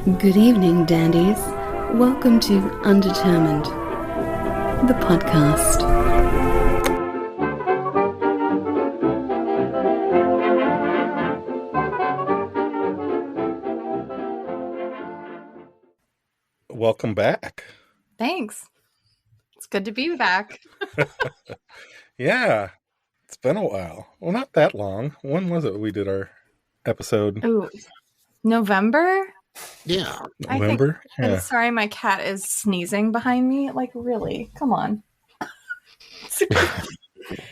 Good evening, Dandies. Welcome to Undetermined, the podcast. Welcome back. Thanks. It's good to be back. Yeah, it's been a while. Well, not that long. When was it we did our episode? Ooh, November? Yeah. November? I'm sorry, my cat is sneezing behind me. Like, really? Come on.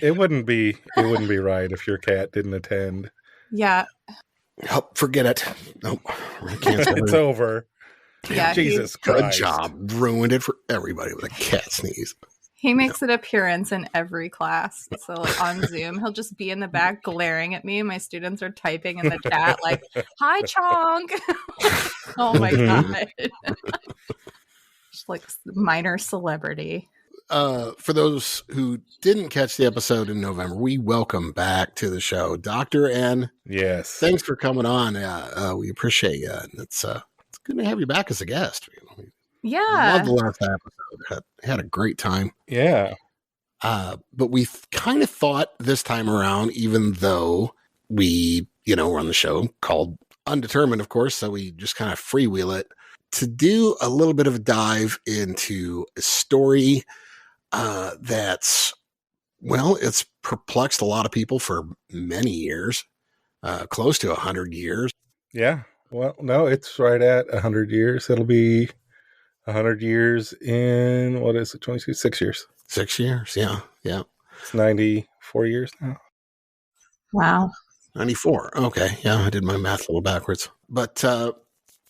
It wouldn't be right if your cat didn't attend. Yeah. Oh, forget it. Nope. It's over. Yeah. Jesus Good Christ. job. Ruined it for everybody with a cat sneeze. He makes an appearance in every class. So, like, on Zoom, he'll just be in the back glaring at me. My students are typing in the chat, like, "Hi, Chonk." Oh, my God. Just like minor celebrity. For those who didn't catch the episode in November, we welcome back to the show Dr. N. Yes. Thanks for coming on. We appreciate you. It's good to have you back as a guest. Yeah. Loved the last episode. Had a great time. Yeah. But we kind of thought this time around, even though we, run the show called Undetermined, of course, so we just kind of freewheel it, to do a little bit of a dive into a story that's, it's perplexed a lot of people for many years, close to 100 years. Yeah. Well, no, it's right at 100 years. It'll be 100 years in, 6 years. 6 years, yeah. It's 94 years now. Wow. 94. Okay, yeah, I did my math a little backwards. But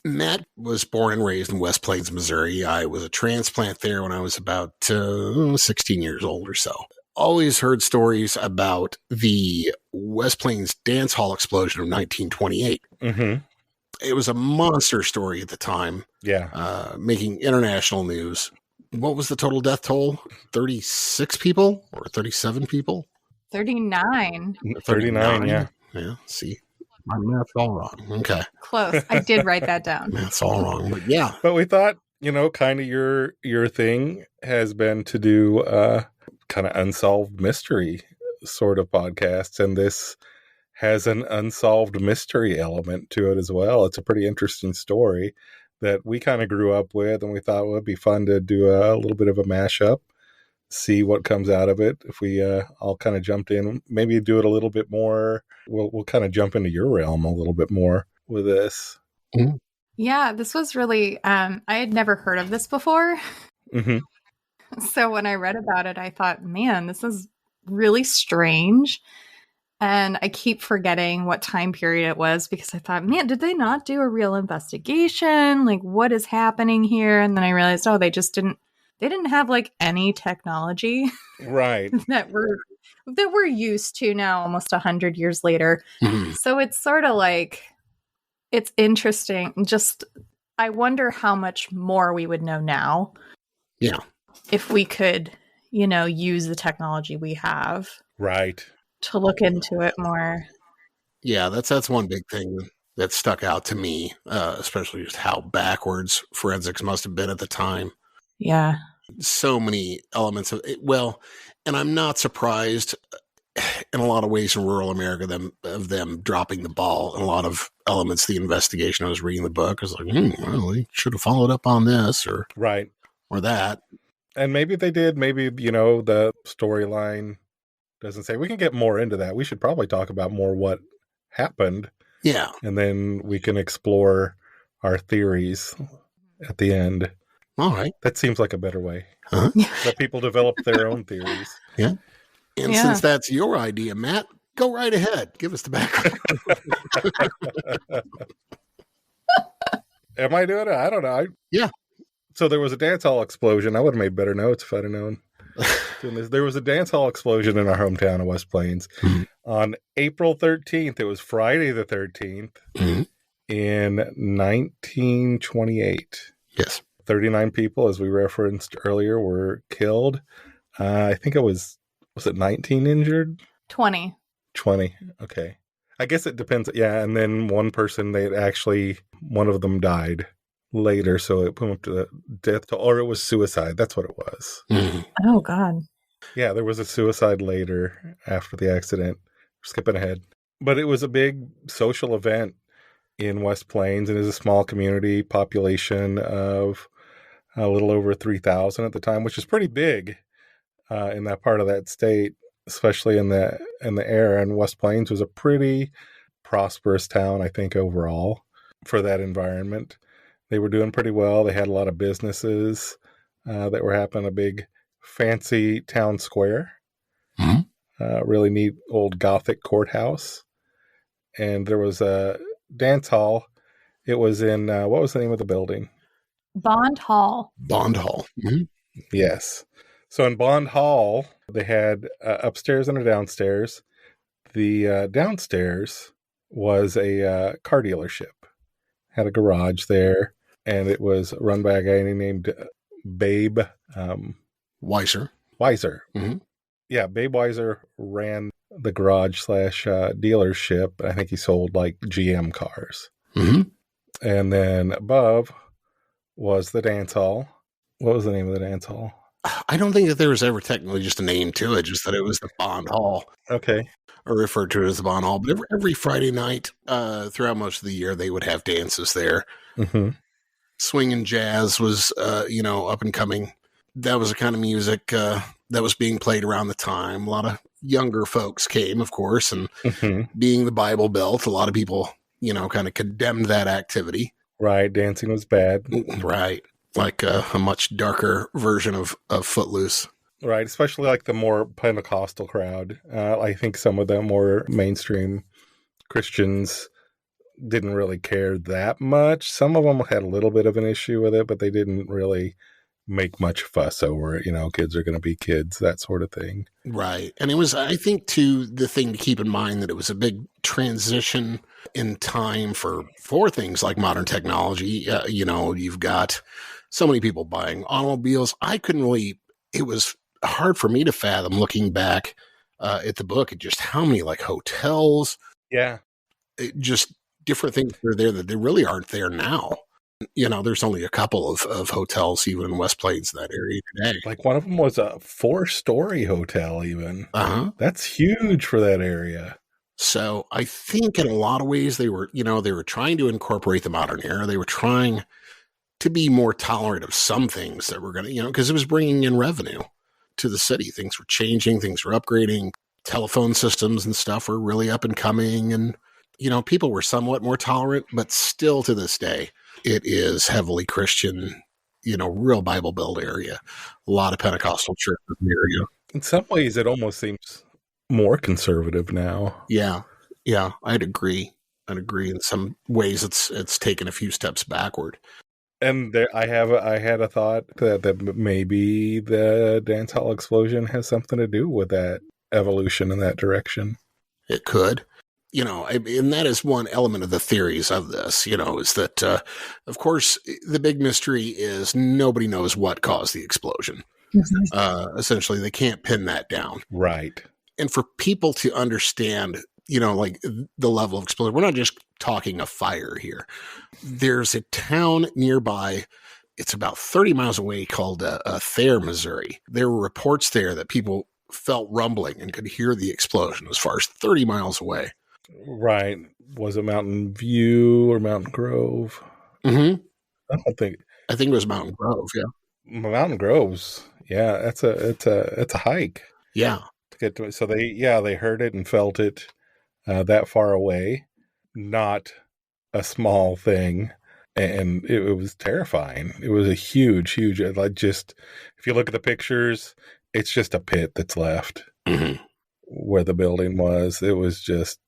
Matt was born and raised in West Plains, Missouri. I was a transplant there when I was about 16 years old or so. Always heard stories about the West Plains dance hall explosion of 1928. Mm-hmm. It was a monster story at the time. Yeah. Making international news. What was the total death toll? 36 people or 37 people? 39. 39, yeah. Yeah, see. My math's all wrong. Okay. Close. I did write that down. Math's all wrong, but yeah. But we thought, kind of your thing has been to do kind of unsolved mystery sort of podcasts, and this has an unsolved mystery element to it as well. It's a pretty interesting story that we kind of grew up with, and we thought it would be fun to do a little bit of a mashup, see what comes out of it. If we all kind of jumped in, maybe do it a little bit more. We'll kind of jump into your realm a little bit more with this. Mm-hmm. Yeah, this was really, I had never heard of this before. Mm-hmm. So when I read about it, I thought, man, this is really strange. And I keep forgetting what time period it was because I thought, man, did they not do a real investigation? Like, what is happening here? And then I realized, they didn't have like any technology Right. that we're used to now almost 100 years later. Mm-hmm. So it's sort of like, it's interesting. Just, I wonder how much more we would know now. Yeah. If we could, use the technology we have. Right. To look into it more. Yeah, that's one big thing that stuck out to me, especially just how backwards forensics must have been at the time. Yeah. So many elements of it. Well, and I'm not surprised in a lot of ways in rural America of them dropping the ball in a lot of elements of the investigation. I was reading the book. I was like, they should have followed up on this or that. And maybe they did. Maybe, the storyline doesn't say. We can get more into that. We should probably talk about more what happened. Yeah. And then we can explore our theories at the end. All right. That seems like a better way. Uh-huh. Let people develop their own theories. Yeah. And since that's your idea, Matt, go right ahead. Give us the background. Am I doing it? I don't know. Yeah. So there was a dance hall explosion. I would have made better notes if I'd have known. There was a dance hall explosion in our hometown of West Plains on April 13th. It was Friday the 13th in 1928. Yes. 39 people, as we referenced earlier, were killed. I think it was it 19 injured? 20. 20. Okay. I guess it depends. Yeah. And then one person, one of them died. later, so it put him up to the death toll, or it was suicide. That's what it was. Mhm. Oh, God. Yeah, there was a suicide later after the accident. Skipping ahead. But it was a big social event in West Plains, and is a small community, population of a little over 3,000 at the time, which is pretty big in that part of that state, especially in the era. And West Plains was a pretty prosperous town, I think, overall for that environment. They were doing pretty well. They had a lot of businesses that were happening. A big, fancy town square, Mhm. Really neat old Gothic courthouse, and there was a dance hall. It was in what was the name of the building? Bond Hall. Bond Hall. Mhm. Yes. So in Bond Hall, they had upstairs and a downstairs. The downstairs was a car dealership. Had a garage there, and it was run by a guy named Babe Weiser. Weiser. Mhm. Yeah, Babe Weiser ran the garage / dealership. I think he sold like GM cars. Mhm. And then above was the dance hall. What was the name of the dance hall? I don't think that there was ever technically just a name to it, just that it was the Bond Hall, Okay. or referred to as the Bond Hall. But every Friday night throughout most of the year, they would have dances there. Mm-hmm. Swing and jazz was, up and coming. That was the kind of music that was being played around the time. A lot of younger folks came, of course, and Mm-hmm. being the Bible Belt, a lot of people, kind of condemned that activity. Right. Dancing was bad. Right. Like a much darker version of Footloose. Right. Especially like the more Pentecostal crowd. I think some of the more mainstream Christians didn't really care that much. Some of them had a little bit of an issue with it, but they didn't really make much fuss over it. Kids are going to be kids, that sort of thing. Right. And it was, I think, too, the thing to keep in mind that it was a big transition in time for things like modern technology. You've got so many people buying automobiles. It was hard for me to fathom looking back at the book at just how many like hotels, Yeah. just different things that are there that they really aren't there now. There's only a couple of hotels even in West Plains, that area today. Like one of them was a 4-story hotel even. Uh-huh. That's huge for that area. So I think in a lot of ways they were trying to incorporate the modern era. They were trying to be more tolerant of some things that were going to, because it was bringing in revenue to the city. Things were changing, things were upgrading. Telephone systems and stuff were really up and coming. And, people were somewhat more tolerant, but still to this day, it is heavily Christian, real Bible Belt area. A lot of Pentecostal churches in the area. In some ways, it almost seems more conservative now. Yeah. Yeah. I'd agree. In some ways it's taken a few steps backward. And I had a thought that maybe the dance hall explosion has something to do with that evolution in that direction. It could, and that is one element of the theories of this, is that, of course, the big mystery is nobody knows what caused the explosion. Mhm. Essentially, they can't pin that down. Right. And for people to understand, like the level of explosion, we're not just talking a fire here. There's a town nearby. It's about 30 miles away called Thayer, Missouri. There were reports there that people felt rumbling and could hear the explosion as far as 30 miles away. Right. Was it Mountain View or Mountain Grove? Mm-hmm. I think it was Mountain Grove. Yeah. Mountain Groves. Yeah, it's a hike. Yeah. To get to it. So they heard it and felt it that far away. Not a small thing. And it was terrifying. It was a huge, like just, if you look at the pictures, it's just a pit that's left where the building was. It was just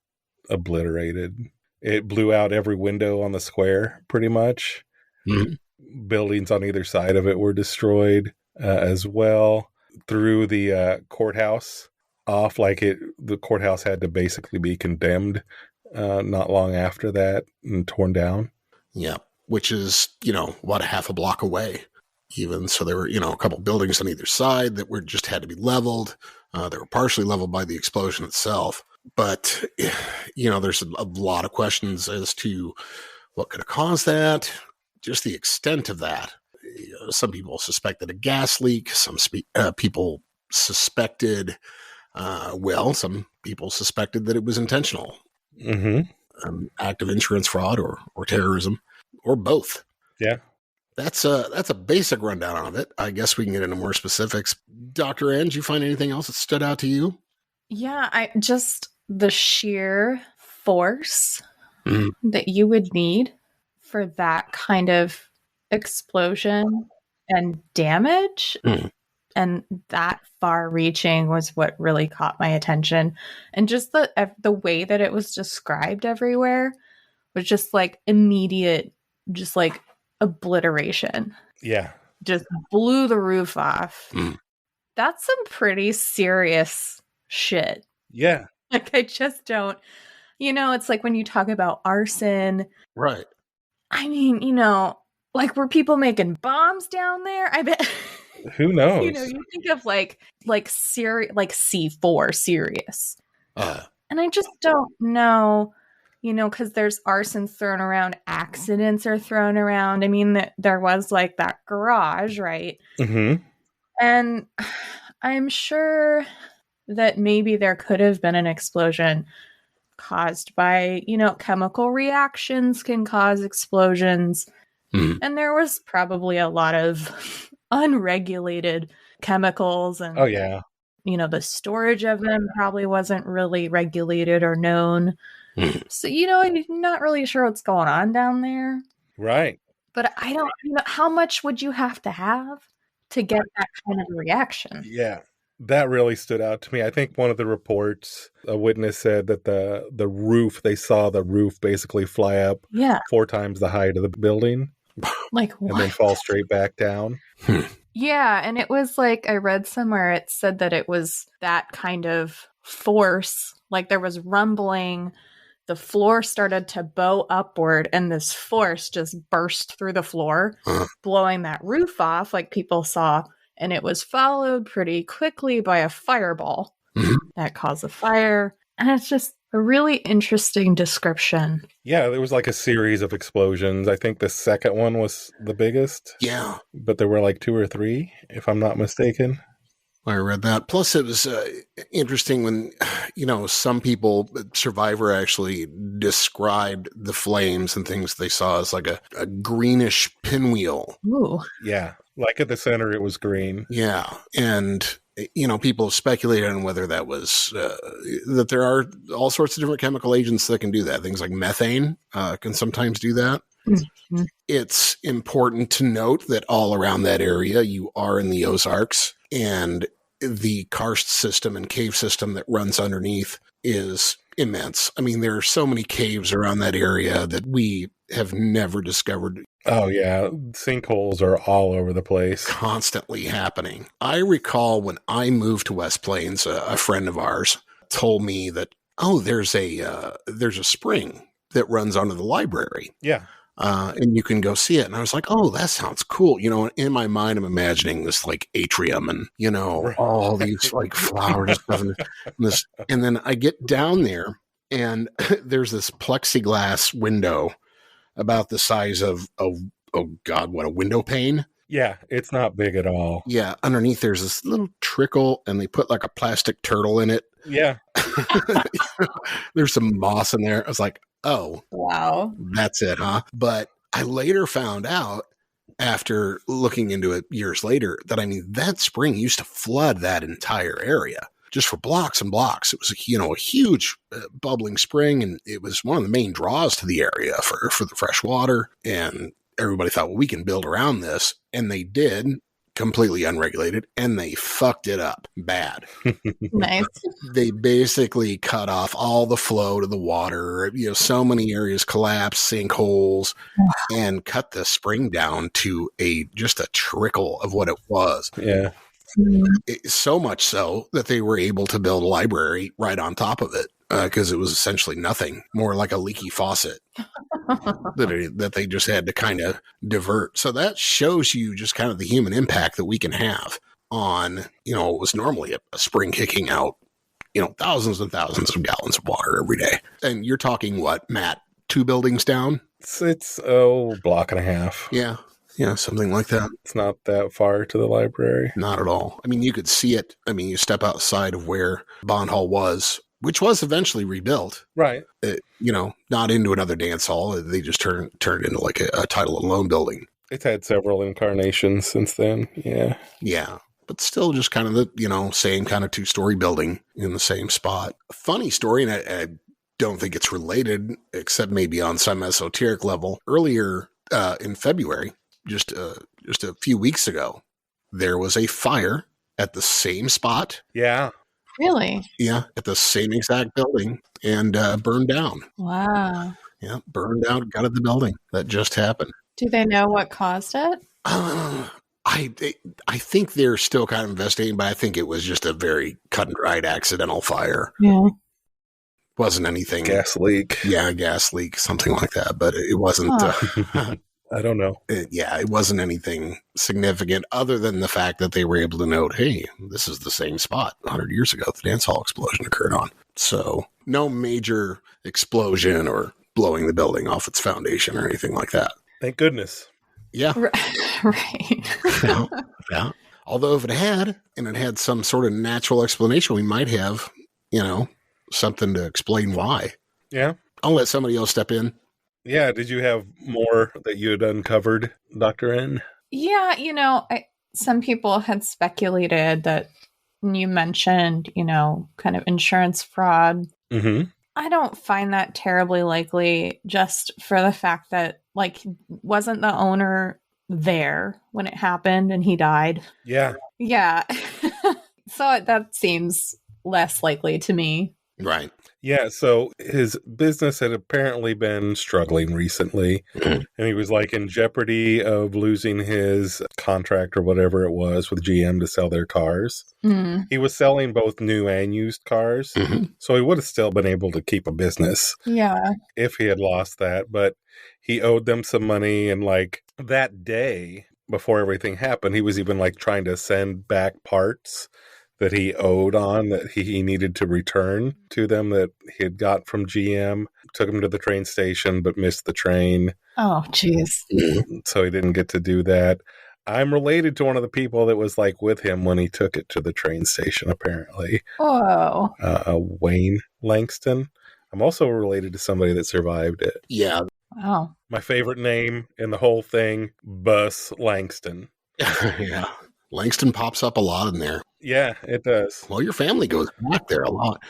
obliterated. It blew out every window on the square pretty much. Mm-hmm. Buildings on either side of it were destroyed as well. Through the courthouse off, the courthouse had to basically be condemned not long after that and torn down. Yeah. Which is, a half a block away even. So there were, a couple buildings on either side that just had to be leveled. They were partially leveled by the explosion itself. But, there's a lot of questions as to what could have caused that. just the extent of that. Some people suspected a gas leak. Some people suspected, some people suspected that it was intentional. Act of insurance fraud or terrorism, or both. Yeah. That's a basic rundown of it. I guess we can get into more specifics. Dr. Ann, did you find anything else that stood out to you? Yeah, the sheer force that you would need for that kind of explosion and damage and that far-reaching was what really caught my attention. And just the way that it was described everywhere was just like immediate, just like obliteration. Yeah. Just blew the roof off. That's some pretty serious shit. Yeah. Like, I just don't, it's like when you talk about arson. Right. I mean, like, were people making bombs down there? I bet. Who knows? You think of like C4 serious. And I just don't know, because there's arson thrown around, accidents are thrown around. I mean, there was like that garage, right? And I'm sure that maybe there could have been an explosion caused by, chemical reactions can cause explosions. And there was probably a lot of unregulated chemicals and, oh yeah, the storage of them probably wasn't really regulated or known. So, I'm not really sure what's going on down there. Right. But I don't, how much would you have to get that kind of reaction? Yeah. That really stood out to me. I think one of the reports, a witness said that the roof, they saw the roof basically fly up 4 times the height of the building. Like what? And then fall straight back down. Yeah, and it was like, I read somewhere it said that it was that kind of force, like there was rumbling, the floor started to bow upward, and this force just burst through the floor, blowing that roof off like people saw, and it was followed pretty quickly by a fireball that caused a fire. And it's just a really interesting description. Yeah, there was like a series of explosions. I think the second one was the biggest. Yeah. But there were like 2 or 3, if I'm not mistaken. I read that. Plus, it was interesting when, some people, Survivor actually described the flames and things they saw as like a greenish pinwheel. Ooh. Yeah. Like at the center, it was green. Yeah. And, people have speculated on whether that was, that there are all sorts of different chemical agents that can do that. Things like methane can sometimes do that. Mm-hmm. It's important to note that all around that area, you are in the Ozarks, and the karst system and cave system that runs underneath is immense. I mean, there are so many caves around that area that we have never discovered. Oh, yeah. Sinkholes are all over the place. Constantly happening. I recall when I moved to West Plains, a friend of ours told me that, there's a spring that runs under the library. Yeah. And you can go see it. And I was like, oh, that sounds cool. In my mind, I'm imagining this like atrium and, all these like flowers and stuff. And then I get down there and there's this plexiglass window about the size of, oh God, what a window pane. Yeah, it's not big at all. Yeah, underneath there's this little trickle and they put like a plastic turtle in it. Yeah. There's some moss in there. I was like, oh, wow, that's it, huh? But I later found out after looking into it years later that, that spring used to flood that entire area just for blocks and blocks. It was, a huge bubbling spring, and it was one of the main draws to the area for the fresh water. And everybody thought, well, we can build around this. And they did, completely unregulated, and they fucked it up bad. Nice. They basically cut off all the flow to the water. So many areas collapsed, sinkholes, and cut the spring down to just a trickle of what it was. Yeah. So much so that they were able to build a library right on top of it because it was essentially nothing, more like a leaky faucet that they just had to kind of divert. So that shows you just kind of the human impact that we can have on, what was normally a spring kicking out, thousands and thousands of gallons of water every day. And you're talking what, Matt, 2 buildings down. It's block and a half. Yeah, something like that. It's not that far to the library. Not at all. I mean, you could see it. I mean, you step outside of where Bond Hall was, which was eventually rebuilt. Right. Not into another dance hall. They just turned into like a title and loan building. It's had several incarnations since then. Yeah. Yeah. But still just kind of the, same kind of 2-story building in the same spot. A funny story, and I don't think it's related, except maybe on some esoteric level. Earlier in February, just a few weeks ago, there was a fire at the same spot. Yeah. Really? Yeah, at the same exact building, and burned down. Wow. Yeah, burned out, gutted the building. That just happened. Do they know what caused it? I think they're still kind of investigating, but I think it was just a very cut and dried accidental fire. Yeah. Wasn't anything. Gas leak. Yeah, gas leak, something like that. But it wasn't. I don't know. It wasn't anything significant other than the fact that they were able to note, hey, this is the same spot 100 years ago the dance hall explosion occurred on. So no major explosion or blowing the building off its foundation or anything like that. Thank goodness. Yeah. Right. Yeah. Although if it had, and it had some sort of natural explanation, we might have, something to explain why. Yeah. I'll let somebody else step in. Yeah. Did you have more that you had uncovered, Dr. N? Yeah. Some people had speculated that you mentioned, kind of insurance fraud. Mm-hmm. I don't find that terribly likely, just for the fact that, wasn't the owner there when it happened and he died? Yeah. Yeah. So that seems less likely to me. Right. Yeah, so his business had apparently been struggling recently, and he was in jeopardy of losing his contract or whatever it was with GM to sell their cars. Mm. He was selling both new and used cars, so he would have still been able to keep a business. Yeah. If he had lost that, but he owed them some money, and that day before everything happened, he was even trying to send back parts that he owed on that he needed to return to them that he had got from GM. Took him to the train station, but missed the train. Oh, jeez. So he didn't get to do that. I'm related to one of the people that was with him when he took it to the train station, apparently. Oh. Wayne Langston. I'm also related to somebody that survived it. Yeah. Wow. My favorite name in the whole thing, Bus Langston. Yeah. Langston pops up a lot in there. Yeah, it does. Well, your family goes back there a lot.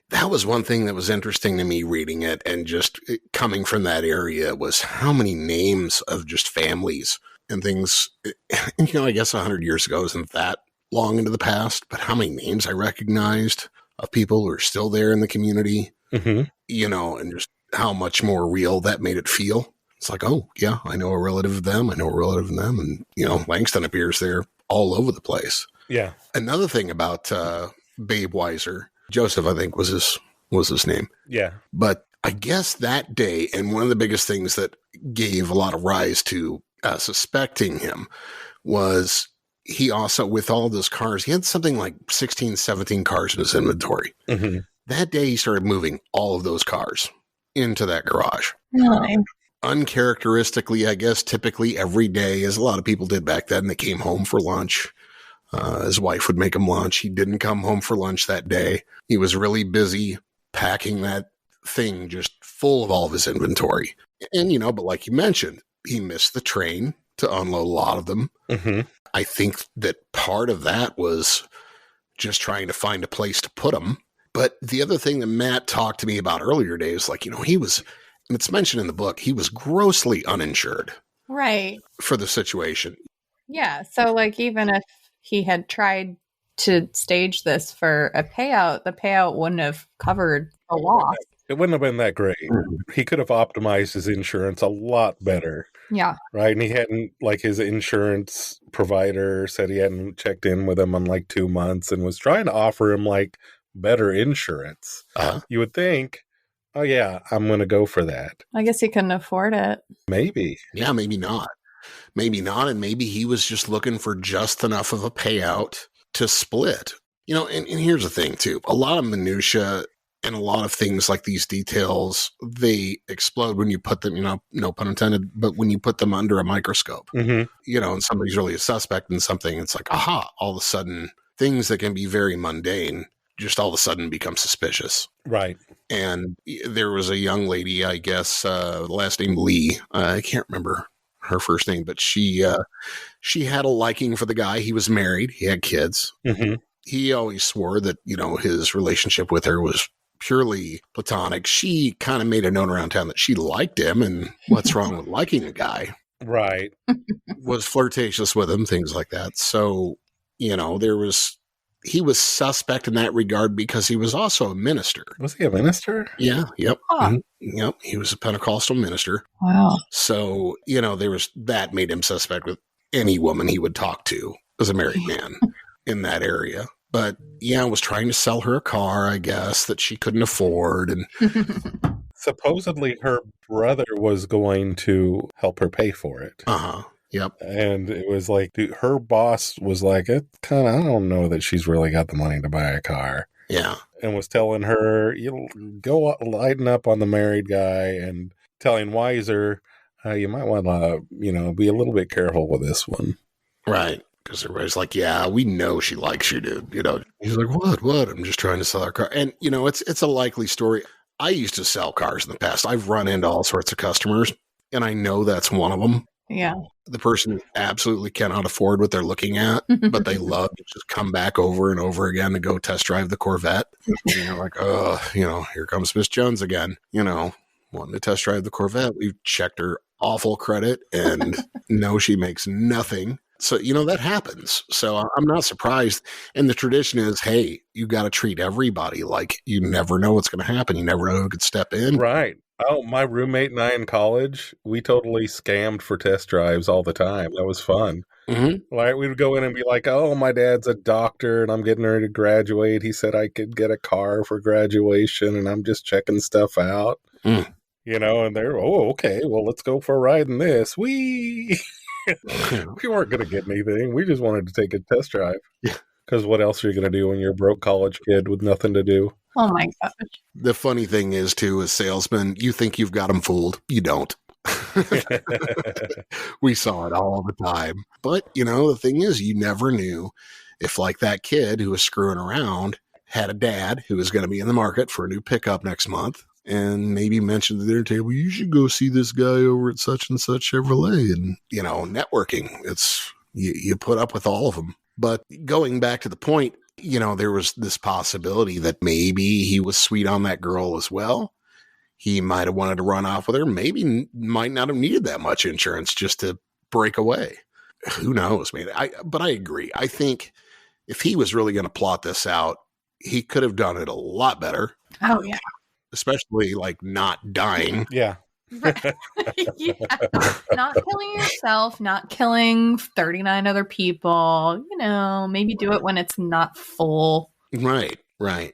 That was one thing that was interesting to me reading it, and just coming from that area, was how many names of just families and things. I guess 100 years ago isn't that long into the past, but how many names I recognized of people who are still there in the community, and just how much more real that made it feel. It's oh, yeah, I know a relative of them. I know a relative of them. And, Langston appears there all over the place. Yeah. Another thing about Babe Weiser, Joseph, I think was his name. Yeah. But I guess that day, and one of the biggest things that gave a lot of rise to suspecting him was he also, with all those cars, he had something like 16, 17 cars in his inventory. Mm-hmm. That day he started moving all of those cars into that garage. Really? Uncharacteristically, I guess, typically every day, as a lot of people did back then, they came home for lunch. His wife would make him lunch. He didn't come home for lunch that day. He was really busy packing that thing just full of all of his inventory. And, but like you mentioned, he missed the train to unload a lot of them. Mm-hmm. I think that part of that was just trying to find a place to put them. But the other thing that Matt talked to me about earlier today is he was, and it's mentioned in the book, he was grossly uninsured. Right. For the situation. Yeah. So even if he had tried to stage this for a payout, the payout wouldn't have covered a loss. It wouldn't have been that great. He could have optimized his insurance a lot better. Yeah. Right. And he hadn't, his insurance provider said he hadn't checked in with him on 2 months and was trying to offer him better insurance. Uh-huh. You would think, oh yeah, I'm going to go for that. I guess he couldn't afford it. Maybe. Yeah, maybe not. Maybe not. And maybe he was just looking for just enough of a payout to split. And here's the thing too. A lot of minutia And a lot of things like these details, they explode when you put them, no pun intended, but when you put them under a microscope, and somebody's really a suspect in something, it's like, aha, all of a sudden things that can be very mundane just all of a sudden become suspicious. Right. And there was a young lady, I guess, last name Lee. I can't remember her first name, but she had a liking for the guy. He was married. He had kids. Mm-hmm. He always swore that, his relationship with her was purely platonic. She kind of made it known around town that she liked him, and what's wrong with liking a guy? Right. Was flirtatious with him, things like that. So, he was suspect in that regard because he was also a minister. Was he a minister? Yeah. Yep. Huh. Yep. He was a Pentecostal minister. Wow. So, that made him suspect with any woman he would talk to as a married man in that area. But was trying to sell her a car, I guess, that she couldn't afford. And supposedly her brother was going to help her pay for it. Uh-huh. Yep. And it was like, her boss was like, I don't know that she's really got the money to buy a car. Yeah. And was telling her, go lighten up on the married guy, and telling Weiser, you might want to, be a little bit careful with this one. Right. Because everybody's like, yeah, we know she likes you, dude. He's like, what? I'm just trying to sell her car. And, it's a likely story. I used to sell cars in the past. I've run into all sorts of customers, and I know that's one of them. Yeah. The person absolutely cannot afford what they're looking at, but they love to just come back over and over again to go test drive the Corvette. And you're like, here comes Miss Jones again, wanting to test drive the Corvette. We've checked her awful credit and know she makes nothing. So, that happens. So I'm not surprised. And the tradition is, hey, you got to treat everybody like you never know what's going to happen. You never know who could step in. Right. Oh, my roommate and I in college, we totally scammed for test drives all the time. That was fun. Mm-hmm. Like, we would go in and be like, oh, my dad's a doctor and I'm getting ready to graduate. He said I could get a car for graduation and I'm just checking stuff out. Mm. And they're, oh, okay, well, let's go for a ride in this. We weren't going to get anything. We just wanted to take a test drive. Yeah. Because what else are you going to do when you're a broke college kid with nothing to do? Oh, my gosh. The funny thing is, too, as salesmen, you think you've got them fooled. You don't. We saw it all the time. But, the thing is, you never knew if, like that kid who was screwing around had a dad who was going to be in the market for a new pickup next month and maybe mentioned at the dinner table, you should go see this guy over at such and such Chevrolet. And, networking, it's you put up with all of them. But going back to the point, there was this possibility that maybe he was sweet on that girl as well. He might have wanted to run off with her. Maybe might not have needed that much insurance just to break away. Who knows, man? But I agree. I think if he was really going to plot this out, he could have done it a lot better. Oh, yeah. Especially like not dying. Yeah. Yeah. Not killing yourself, not killing 39 other people. Maybe do it when it's not full. Right.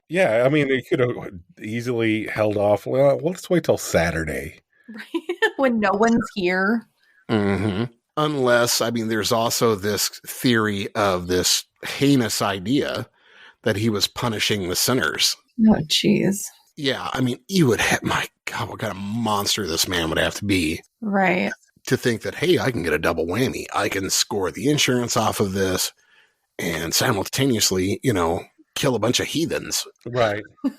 Yeah, I mean, they could have easily held off. Well, let's wait till Saturday. Right. When no one's here. Mm-hmm. Unless, there's also this theory of this heinous idea that he was punishing the sinners. Oh, jeez. Yeah, you would have, my God, what kind of monster this man would have to be. Right. To think that, hey, I can get a double whammy. I can score the insurance off of this and simultaneously, kill a bunch of heathens. Right. There's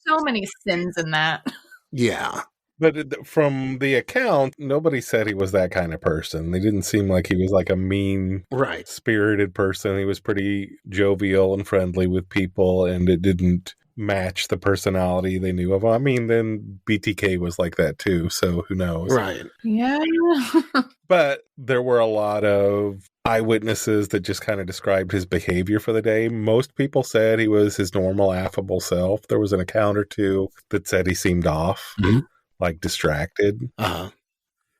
so many sins in that. Yeah. But from the account, nobody said he was that kind of person. They didn't seem like he was like a mean, spirited person. He was pretty jovial and friendly with people, and it didn't match the personality they knew of him. Then BTK was like that too, so who knows? Right. Yeah. But there were a lot of eyewitnesses that just kind of described his behavior for the day. Most people said he was his normal, affable self. There was an account or two that said he seemed off, like distracted. Uh-huh.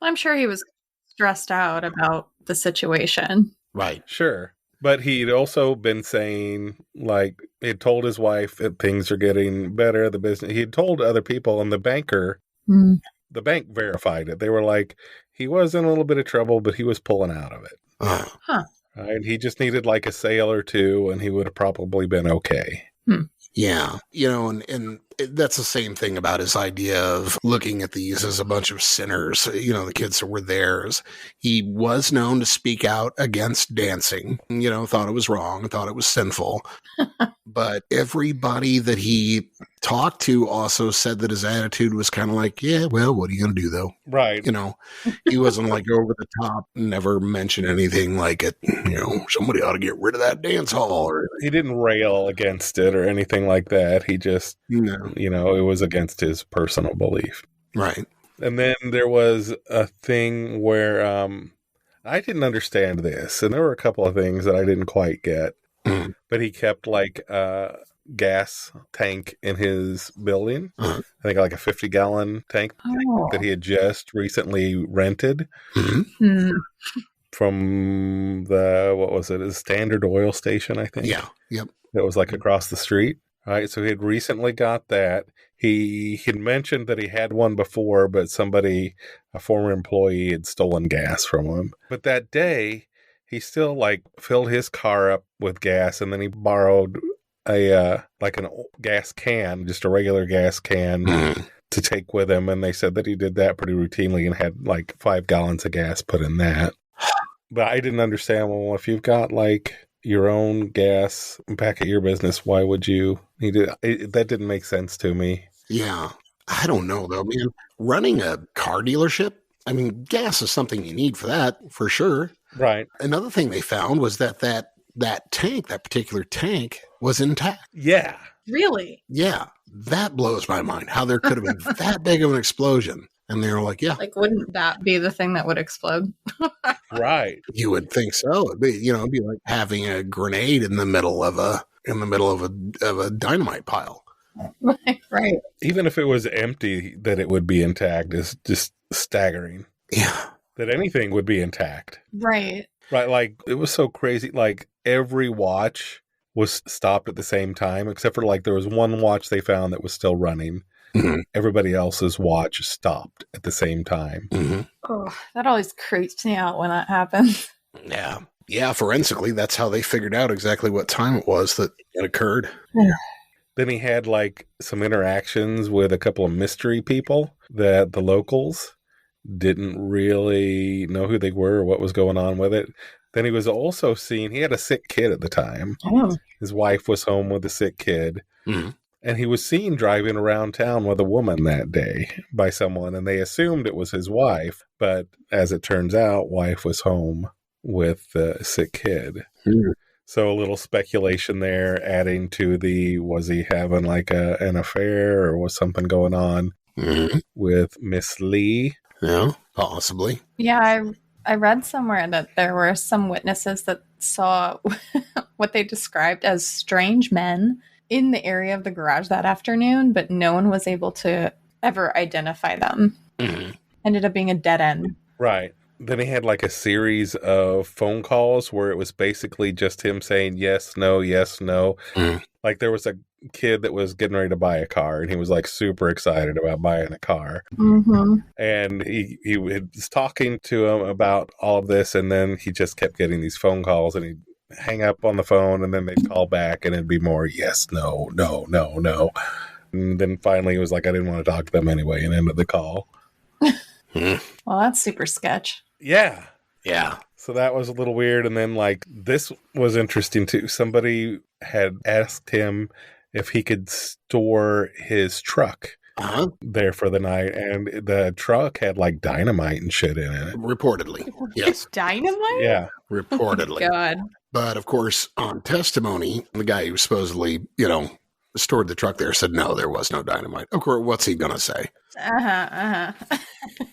I'm sure he was stressed out about the situation. Right. Sure. But he'd also been saying, like, he'd told his wife that things are getting better, the business. He'd told other people, and the banker, the bank verified it. They were like, he was in a little bit of trouble, but he was pulling out of it. Huh. Right? He just needed like a sale or two, and he would have probably been okay. Yeah. And that's the same thing about his idea of looking at these as a bunch of sinners, the kids that were theirs. He was known to speak out against dancing, thought it was wrong, thought it was sinful. But everybody that he talked to also said that his attitude was kind of like, yeah, well, what are you going to do though? Right. He wasn't like over the top, never mentioned anything like it, somebody ought to get rid of that dance hall. Or he didn't rail against it or anything like that. He just, it was against his personal belief. Right. And then there was a thing where I didn't understand this. And there were a couple of things that I didn't quite get. But he kept like a gas tank in his building. I think like a 50-gallon tank that he had just recently rented from a Standard Oil station, I think. Yeah. Yep. That was like across the street. All right. So he had recently got that. He had mentioned that he had one before, but a former employee had stolen gas from him. But that day, he still like filled his car up with gas, and then he borrowed a gas can, just a regular gas can to take with him. And they said that he did that pretty routinely and had like 5 gallons of gas put in that. But I didn't understand, well, if you've got like your own gas back at your business, why would you need it? That didn't make sense to me. Yeah. I don't know though, man. Running a car dealership, I mean, gas is something you need for that, for sure. Right. Another thing they found was that particular tank was intact. Yeah. Really? Yeah. That blows my mind, how there could have been that big of an explosion. And they were like, yeah. Like, wouldn't that be the thing that would explode? Right. You would think so. It'd be like having a grenade in the middle of a dynamite pile. Right. Even if it was empty, that it would be intact is just staggering. Yeah. That anything would be intact. Right. Right. Like, it was so crazy. Like, every watch was stopped at the same time, except for like there was one watch they found that was still running. Mm-hmm. Everybody else's watch stopped at the same time. Mm-hmm. Oh, that always creeps me out when that happens. Yeah. Yeah. Forensically, that's how they figured out exactly what time it was that it occurred. Yeah. Then he had like some interactions with a couple of mystery people that the locals didn't really know who they were or what was going on with it. Then he was also seen, he had a sick kid at the time. Oh. His wife was home with a sick kid. Mm-hmm. And he was seen driving around town with a woman that day by someone, and they assumed it was his wife. But as it turns out, wife was home with the sick kid. Mm-hmm. So a little speculation there, adding to was he having like an affair, or was something going on with Miss Lee? Yeah, possibly. Yeah, I read somewhere that there were some witnesses that saw what they described as strange men in the area of the garage that afternoon, but no one was able to ever identify them. Mm-hmm. Ended up being a dead end. Right. Then he had like a series of phone calls where it was basically just him saying yes, no, yes, no. Mm-hmm. Like there was a kid that was getting ready to buy a car, and he was like super excited about buying a car. Mm-hmm. And he was talking to him about all of this, and then he just kept getting these phone calls, and he'd hang up on the phone, and then they'd call back, and it'd be more yes, no, no, no, no. And then finally he was like, I didn't want to talk to them anyway, and ended the call. Well, that's super sketch. Yeah. Yeah. So that was a little weird. And then like this was interesting too. Somebody had asked him if he could store his truck there for the night, and the truck had like dynamite and shit in it. Reportedly. Yes. Dynamite? Yeah. Reportedly. Oh, God. But of course, on testimony, the guy who supposedly, stored the truck there said, no, there was no dynamite. Of course, what's he going to say?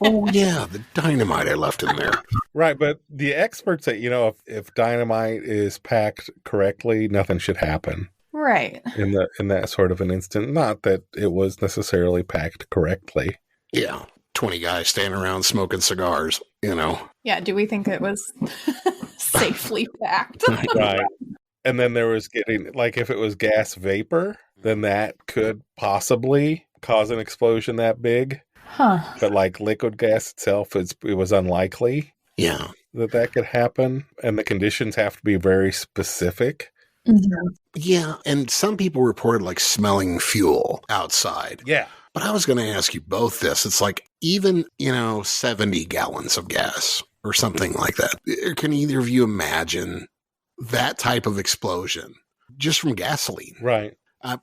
Oh, yeah, the dynamite I left in there. Right. But the experts say, if dynamite is packed correctly, nothing should happen. Right. In that sort of an instant. Not that it was necessarily packed correctly. Yeah. 20 guys standing around smoking cigars, Yeah, do we think it was safely packed? Right. And then there was getting, like, if it was gas vapor, then that could possibly cause an explosion that big. Huh. But like liquid gas itself, it was unlikely. Yeah. That could happen. And the conditions have to be very specific Yeah, and some people reported like smelling fuel outside. Yeah. But I was going to ask you both this. It's like even, 70 gallons of gas or something like that. Can either of you imagine that type of explosion just from gasoline? Right.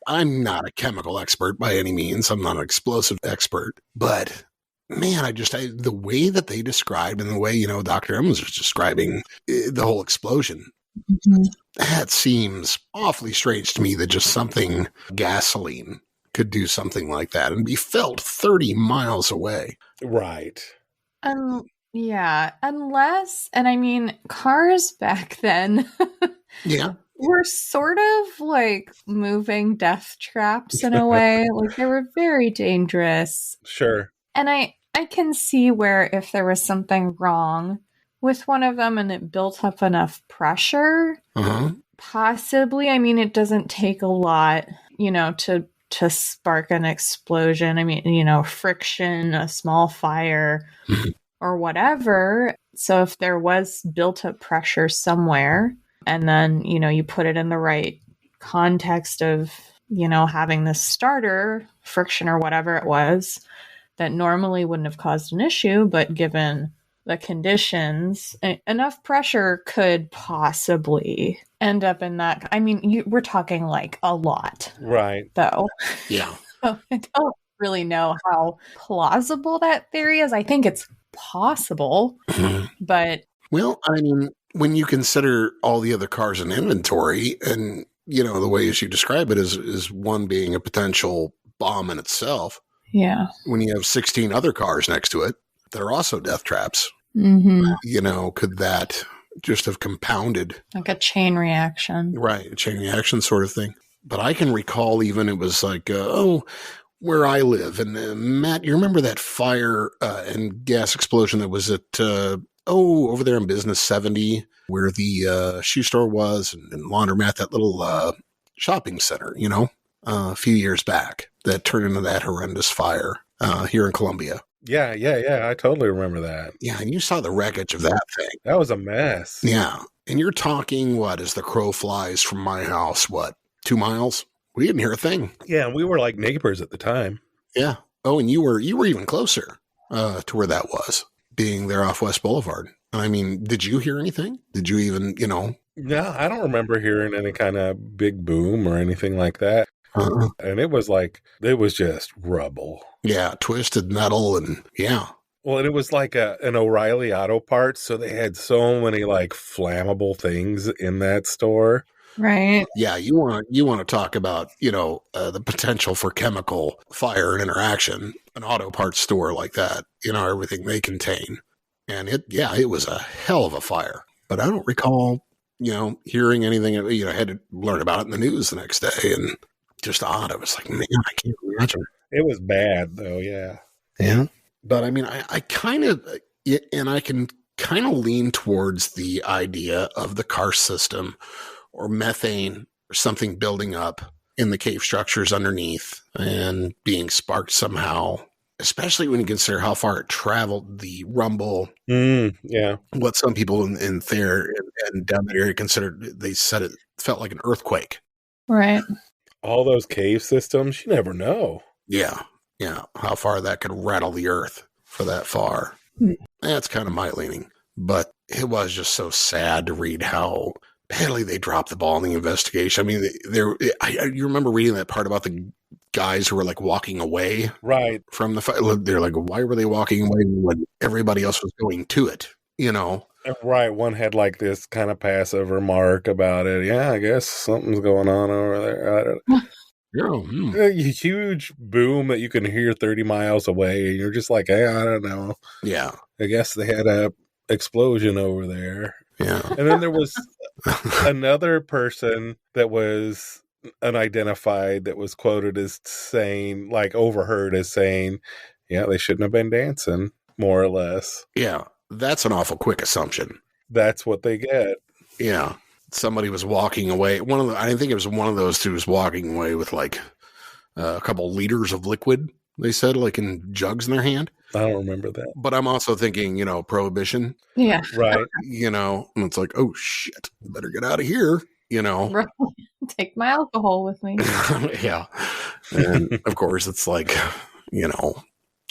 I'm not a chemical expert by any means. I'm not an explosive expert. But man, the way that they described and the way, Dr. Emmons was describing the whole explosion, that seems awfully strange to me that just something gasoline could do something like that and be felt 30 miles away. Right. Yeah, unless, and I mean, cars back then Yeah. were sort of like moving death traps in a way. Like they were very dangerous. Sure. And I can see where if there was something wrong with one of them and it built up enough pressure, possibly. I mean, it doesn't take a lot, to spark an explosion. I mean, friction, a small fire, or whatever. So if there was built up pressure somewhere, and then, you put it in the right context of, having this starter friction or whatever it was that normally wouldn't have caused an issue, but given the conditions, enough pressure could possibly end up in that. I mean, we're talking like a lot. Right. Though. Yeah. I don't really know how plausible that theory is. I think it's possible, but. Well, I mean, when you consider all the other cars in inventory and, the way as you describe it is one being a potential bomb in itself. Yeah. When you have 16 other cars next to it that are also death traps, could that just have compounded? Like a chain reaction. Right. A chain reaction sort of thing. But I can recall even it was like, where I live. And Matt, you remember that fire and gas explosion that was at, over there in Business 70, where the shoe store was and laundromat, that little shopping center, a few years back that turned into that horrendous fire here in Columbia. Yeah. I totally remember that. Yeah, and you saw the wreckage of that thing. That was a mess. Yeah, and you're talking, as the crow flies from my house, 2 miles? We didn't hear a thing. Yeah, and we were like neighbors at the time. Yeah. Oh, and you were even closer to where that was, being there off West Boulevard. I mean, did you hear anything? Did you even, No, I don't remember hearing any kind of big boom or anything like that. And it was just rubble. Yeah, twisted metal and yeah. Well, and it was like an O'Reilly Auto Parts, so they had so many like flammable things in that store. Right. Yeah, you want to talk about, the potential for chemical fire and interaction, an auto parts store like that, everything they contain. And it was a hell of a fire. But I don't recall, hearing anything, I had to learn about it in the news the next day and just odd. I was like, man, I can't imagine. It was bad though, yeah. Yeah. But I mean, I kind of, and I can kind of lean towards the idea of the karst system or methane or something building up in the cave structures underneath and being sparked somehow, especially when you consider how far it traveled, the rumble. Yeah. What some people in there and down that area considered, they said it felt like an earthquake. Right. All those cave systems, you never know. Yeah. Yeah. How far that could rattle the earth for that far. That's kind of my leaning. But it was just so sad to read how badly they dropped the ball in the investigation. I mean, you remember reading that part about the guys who were like walking away from the fight? They're like, why were they walking away when everybody else was going to it? Right. One had like this kind of passive remark about it. Yeah, I guess something's going on over there. I don't know. A huge boom that you can hear 30 miles away. And you're just like, hey, I don't know. Yeah. I guess they had a explosion over there. Yeah. And then there was another person that was unidentified that was quoted as saying, like overheard as saying, yeah, they shouldn't have been dancing, more or less. Yeah. That's an awful quick assumption. That's what they get. Yeah. Somebody was walking away. I think it was one of those two was walking away with like a couple liters of liquid, they said, like in jugs in their hand. I don't remember that. But I'm also thinking, prohibition. Yeah. Right. And it's like, oh shit, better get out of here. you know? Right. Take my alcohol with me. Yeah. And of course, it's like, you know,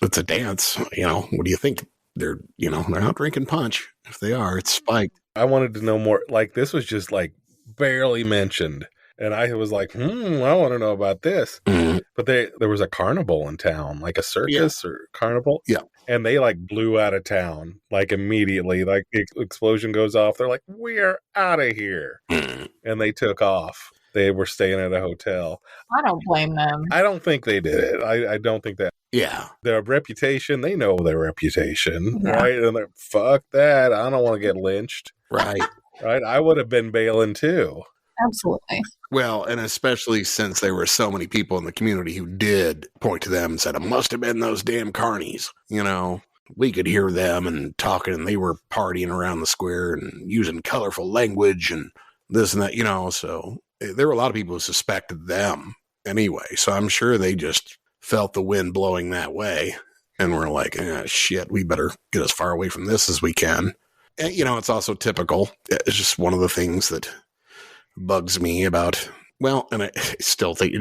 it's a dance. You know, what do you think? They're not drinking punch. If they are, it's spiked. I wanted to know more. Like, this was just like barely mentioned. And I was like, I want to know about this. Mm-hmm. But there was a carnival in town, like a circus or carnival. Yeah. And they like blew out of town, like immediately. Like the explosion goes off. They're like, we're out of here. Mm-hmm. And they took off. They were staying at a hotel. I don't blame them. I don't think they did it. I don't think that. Yeah. Their reputation, they know their reputation, Yeah. right? And they're, fuck that. I don't want to get lynched. Right. Right? I would have been bailing too. Absolutely. Well, and especially since there were so many people in the community who did point to them and said, it must have been those damn carnies. You know, we could hear them and talking, and they were partying around the square and using colorful language and this and that, you know. So there were a lot of people who suspected them anyway. So I'm sure they just felt the wind blowing that way and were like, shit, we better get as far away from this as we can. And, you know, it's also typical. It's just one of the things that bugs me about, well, and I still think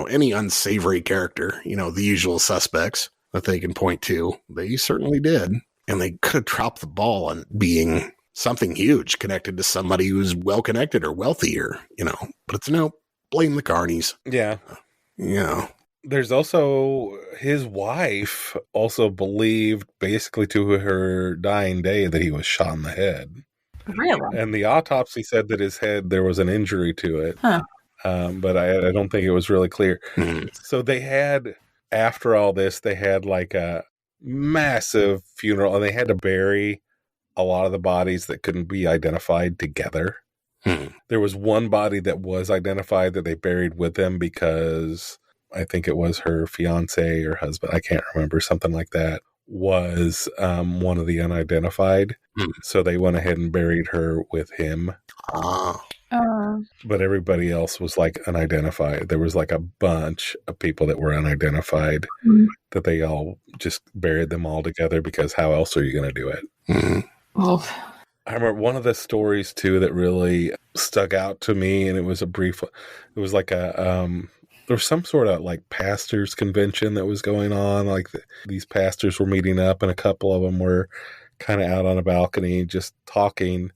any unsavory character, the usual suspects that they can point to, they certainly did. And they could have dropped the ball on being something huge connected to somebody who's well-connected or wealthier, but it's no, blame the carnies. Yeah. Yeah. There's also his wife also believed basically to her dying day that he was shot in the head. Really? And the autopsy said that his head, there was an injury to it. Huh. But I don't think it was really clear. Mm-hmm. So they had, after all this, they had like a massive funeral, and they had to bury a lot of the bodies that couldn't be identified together. There was one body that was identified that they buried with them because I think it was her fiance or husband, I can't remember, something like that, was one of the unidentified. So they went ahead and buried her with him. But everybody else was like unidentified. There was like a bunch of people that were unidentified that they all just buried them all together because how else are you going to do it? Oh. I remember one of the stories too that really stuck out to me, and it was like there was some sort of like pastors convention that was going on. Like these pastors were meeting up, and a couple of them were kind of out on a balcony just talking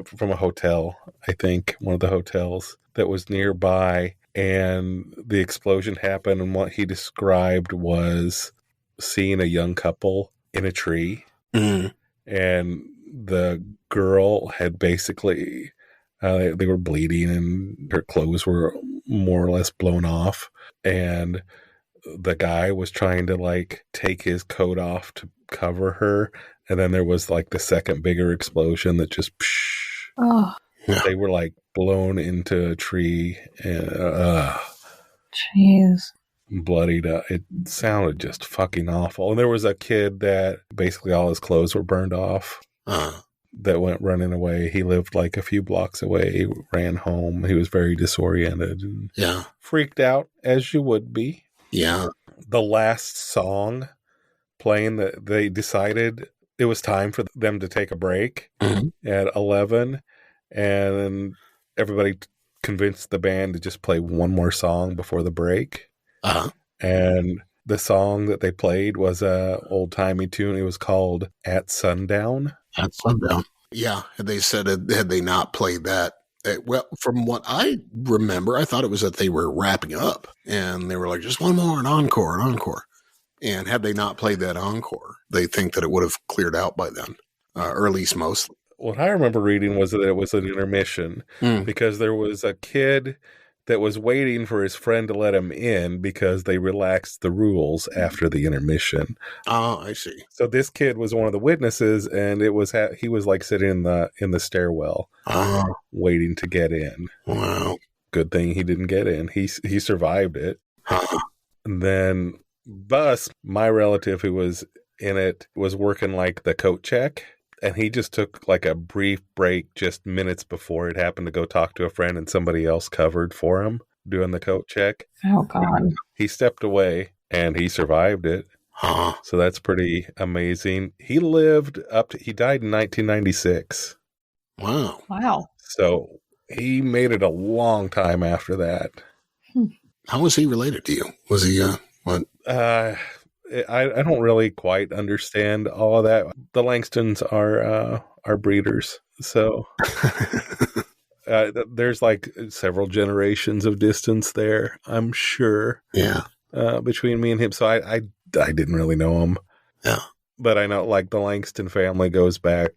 from a hotel, I think, one of the hotels that was nearby. And the explosion happened, and what he described was seeing a young couple in a tree. And the girl had basically, they were bleeding and her clothes were more or less blown off. And the guy was trying to like take his coat off to cover her. And then there was like the second bigger explosion that just, they were like blown into a tree and, Jeez. bloodied up. It sounded just fucking awful. And there was a kid that basically all his clothes were burned off. That went running away. He lived like a few blocks away. He ran home. He was very disoriented and freaked out, as you would be. Yeah. The last song playing, that they decided it was time for them to take a break at 11, and everybody convinced the band to just play one more song before the break. And the song that they played was a old-timey tune. It was called At Sundown. At Sundown. Yeah. They said, had they not played that, well, from what I remember, I thought it was that they were wrapping up and they were like, just one more, an encore. And had they not played that encore, they think that it would have cleared out by then, or at least most. What I remember reading was that it was an intermission because there was a kid that was waiting for his friend to let him in because they relaxed the rules after the intermission. Oh, I see. So this kid was one of the witnesses, and it was he was like sitting in the stairwell, waiting to get in. Wow. Good thing he didn't get in. He survived it. And then Bus, my relative who was in it, was working like the coat check. And he just took like a brief break just minutes before it happened to go talk to a friend, and somebody else covered for him doing the coat check. Oh, God. He stepped away and he survived it. So that's pretty amazing. He lived he died in 1996. Wow. Wow. So He made it a long time after that. How was he related to you? Was he, what? I don't really quite understand all of that. The Langstons are breeders, so there's like several generations of distance there, I'm sure. Yeah. Between me and him, so I didn't really know him. Yeah. But I know like the Langston family goes back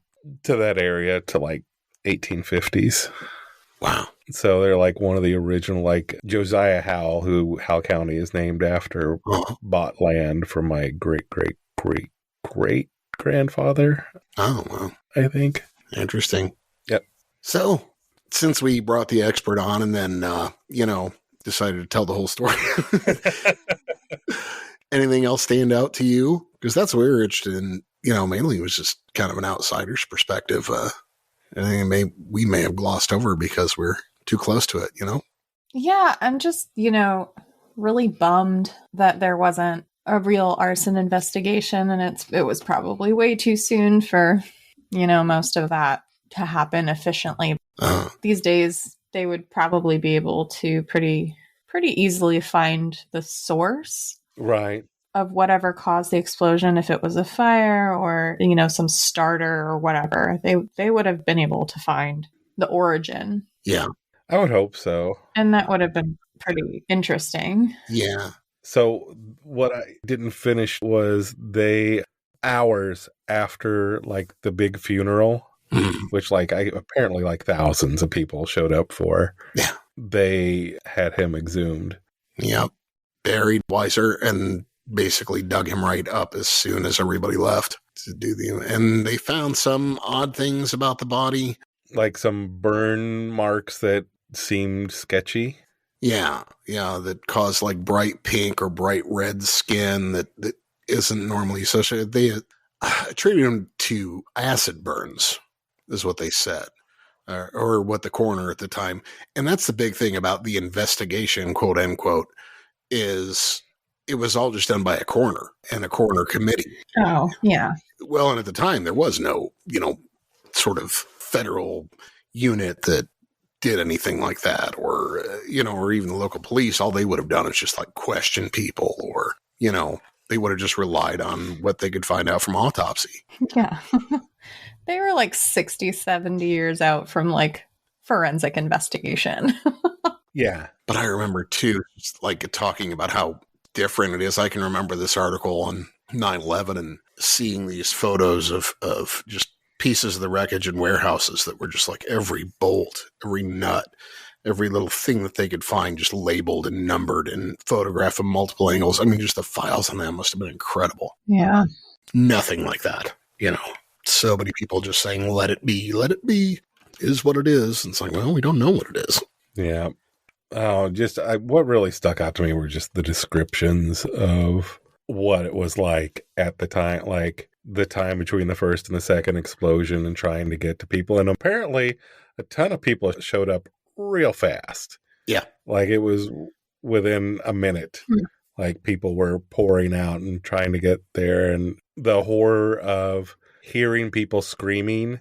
to that area to like 1850s. Wow. So they're like one of the original, like Josiah Howe, who Howe County is named after, bought land from my great grandfather. Oh, wow. I think. Interesting. Yep. So since we brought the expert on and then, decided to tell the whole story, anything else stand out to you? Because that's what we were interested in, mainly it was just kind of an outsider's perspective. I think we may have glossed over because we're too close to it, Yeah, I'm just, really bummed that there wasn't a real arson investigation, and it was probably way too soon for, most of that to happen efficiently. These days, they would probably be able to pretty easily find the source, right, of whatever caused the explosion. If it was a fire or some starter or whatever, they would have been able to find the origin. Yeah, I would hope so, and that would have been pretty interesting. Yeah. So what I didn't finish was hours after like the big funeral, which like apparently like thousands of people showed up for. Yeah. They had him exhumed. Yep. Buried Weiser and basically dug him right up as soon as everybody left to do and they found some odd things about the body. Like some burn marks that seemed sketchy. Yeah. Yeah. That caused like bright pink or bright red skin that isn't normally associated. They attributed him to acid burns is what they said. Or what the coroner at the time. And that's the big thing about the investigation, quote unquote, is it was all just done by a coroner and a coroner committee. Oh, yeah. Well, and at the time there was no, sort of federal unit that did anything like that or, or even the local police. All they would have done is just like question people or, they would have just relied on what they could find out from autopsy. Yeah. They were like 60, 70 years out from like forensic investigation. Yeah. But I remember too, like talking about how different it is. I can remember this article on 9/11 and seeing these photos of just pieces of the wreckage in warehouses that were just like every bolt, every nut, every little thing that they could find just labeled and numbered and photographed from multiple angles. I mean, just the files on that must have been incredible. Yeah. Nothing like that, So many people just saying, let it be, is what it is. And it's like, well, we don't know what it is. Yeah. Oh, what really stuck out to me were just the descriptions of what it was like at the time, like the time between the first and the second explosion and trying to get to people. And apparently a ton of people showed up real fast. Yeah. Like it was within a minute. Like people were pouring out and trying to get there. And the horror of hearing people screaming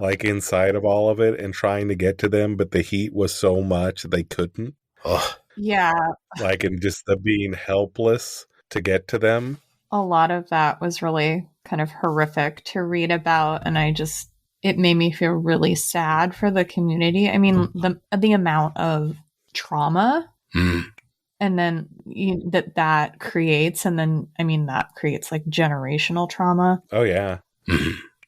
like inside of all of it and trying to get to them, but the heat was so much they couldn't. Ugh. Yeah. Like, and just the being helpless to get to them. A lot of that was really kind of horrific to read about. And it made me feel really sad for the community. I mean, the amount of trauma and then that creates, and then, I mean, that creates like generational trauma. Oh, yeah.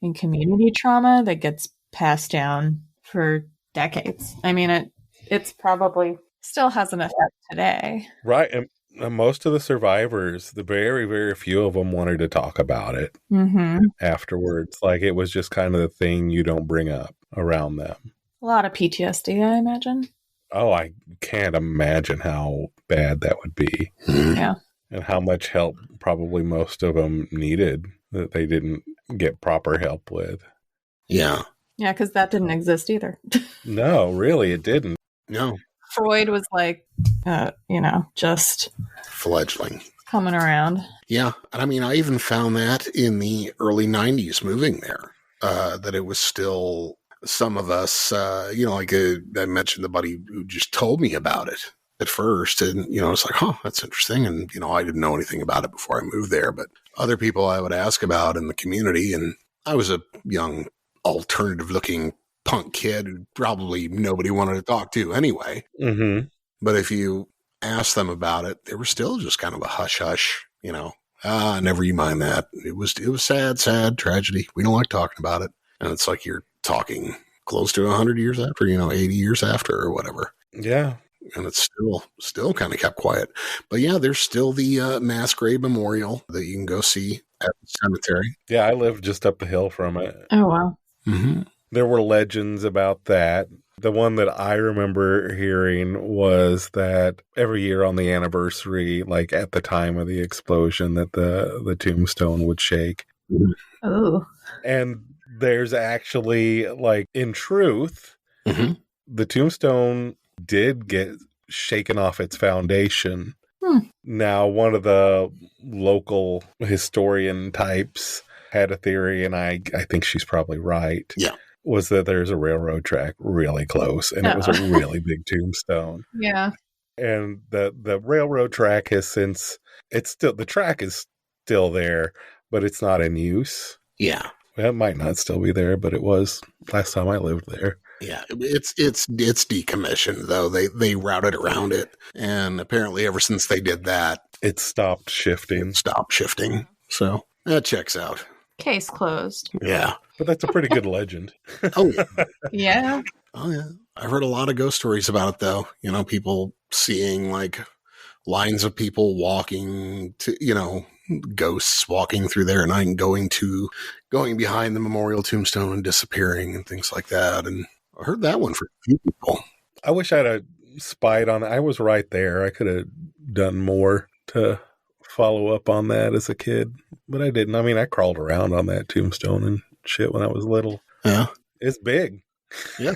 And community trauma that gets passed down for decades. I mean, it's probably still has an effect today. Right. And most of the survivors, the very, very few of them wanted to talk about it afterwards. Like it was just kind of the thing you don't bring up around them. A lot of PTSD, I imagine. Oh, I can't imagine how bad that would be. Yeah. And how much help probably most of them needed that they didn't get proper help with. Yeah. Yeah, because that didn't exist either. No, really, it didn't. No. Freud was like, just fledgling. Coming around. Yeah. And I mean, I even found that in the early 90s moving there, that it was still some of us, like I mentioned the buddy who just told me about it at first. And, it's like, huh, that's interesting. And, I didn't know anything about it before I moved there. But other people I would ask about in the community, and I was a young alternative-looking punk kid who probably nobody wanted to talk to anyway. Mm-hmm. But if you asked them about it, they were still just kind of a hush-hush, never you mind that. It was sad tragedy. We don't like talking about it. And it's like you're talking close to 100 years after, 80 years after or whatever. Yeah. And it's still kind of kept quiet. But yeah, there's still the mass grave memorial that you can go see at the cemetery. Yeah, I lived just up the hill from it. Oh, wow. Mm-hmm. There were legends about that. The one that I remember hearing was that every year on the anniversary, like at the time of the explosion, that the tombstone would shake. Oh. And there's actually, like, in truth, mm-hmm. the tombstone did get shaken off its foundation. Now, one of the local historian types had a theory, and I think she's probably right. Yeah. Was that there's a railroad track really close, and it was a really big tombstone. Yeah. And the railroad track has since, the track is still there, but it's not in use. Yeah. Well, it might not still be there, but it was last time I lived there. Yeah, it's decommissioned though. They routed around it, and apparently ever since they did that, it stopped shifting. So that checks out. Case closed. Yeah, but that's a pretty good legend. Oh yeah. Oh yeah. I've heard a lot of ghost stories about it though. People seeing like lines of people walking to, ghosts walking through there at night and going behind the memorial tombstone and disappearing and things like that. And I heard that one for a few people. I wish I'd have spied on it. I was right there. I could have done more to follow up on that as a kid, but I didn't. I mean, I crawled around on that tombstone and shit when I was little. Yeah. It's big. Yeah.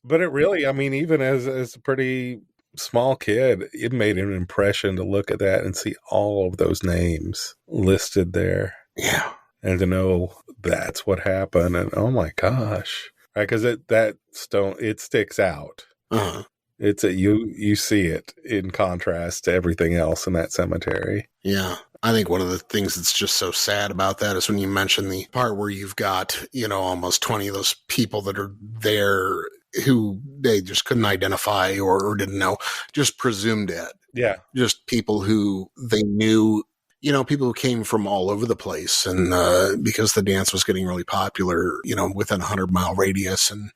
But it really, I mean, even as a pretty small kid, it made an impression to look at that and see all of those names listed there. Yeah. And to know that's what happened. And oh my gosh. Right, because that stone, it sticks out. Uh-huh. It's you see it in contrast to everything else in that cemetery. Yeah. I think one of the things that's just so sad about that is when you mention the part where you've got, almost 20 of those people that are there who they just couldn't identify or didn't know, just presumed dead. Yeah. Just people who they knew, people who came from all over the place. And because the dance was getting really popular, within a 100-mile radius. And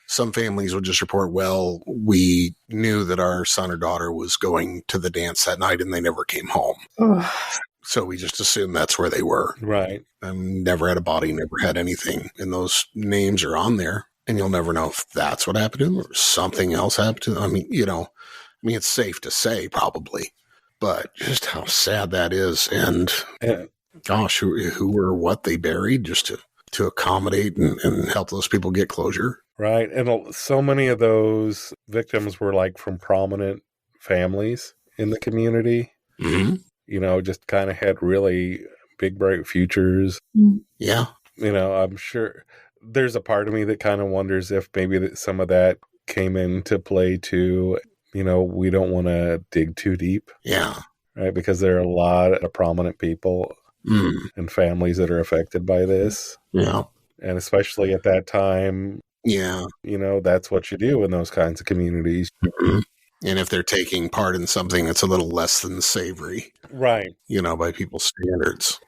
some families would just report, well, we knew that our son or daughter was going to the dance that night and they never came home. So we just assumed that's where they were. Right. Never had a body, never had anything. And those names are on there. And you'll never know if that's what happened to them or something else happened to them. I mean, it's safe to say probably, but just how sad that is. And gosh, who or what they buried just to accommodate and help those people get closure. Right. And so many of those victims were like from prominent families in the community, just kind of had really big, bright futures. Yeah. I'm sure there's a part of me that kind of wonders if maybe some of that came into play too. We don't want to dig too deep. Yeah. Right. Because there are a lot of prominent people and families that are affected by this. Yeah. And especially at that time. Yeah. That's what you do in those kinds of communities. Mm-hmm. And if they're taking part in something that's a little less than savory. Right. By people's standards.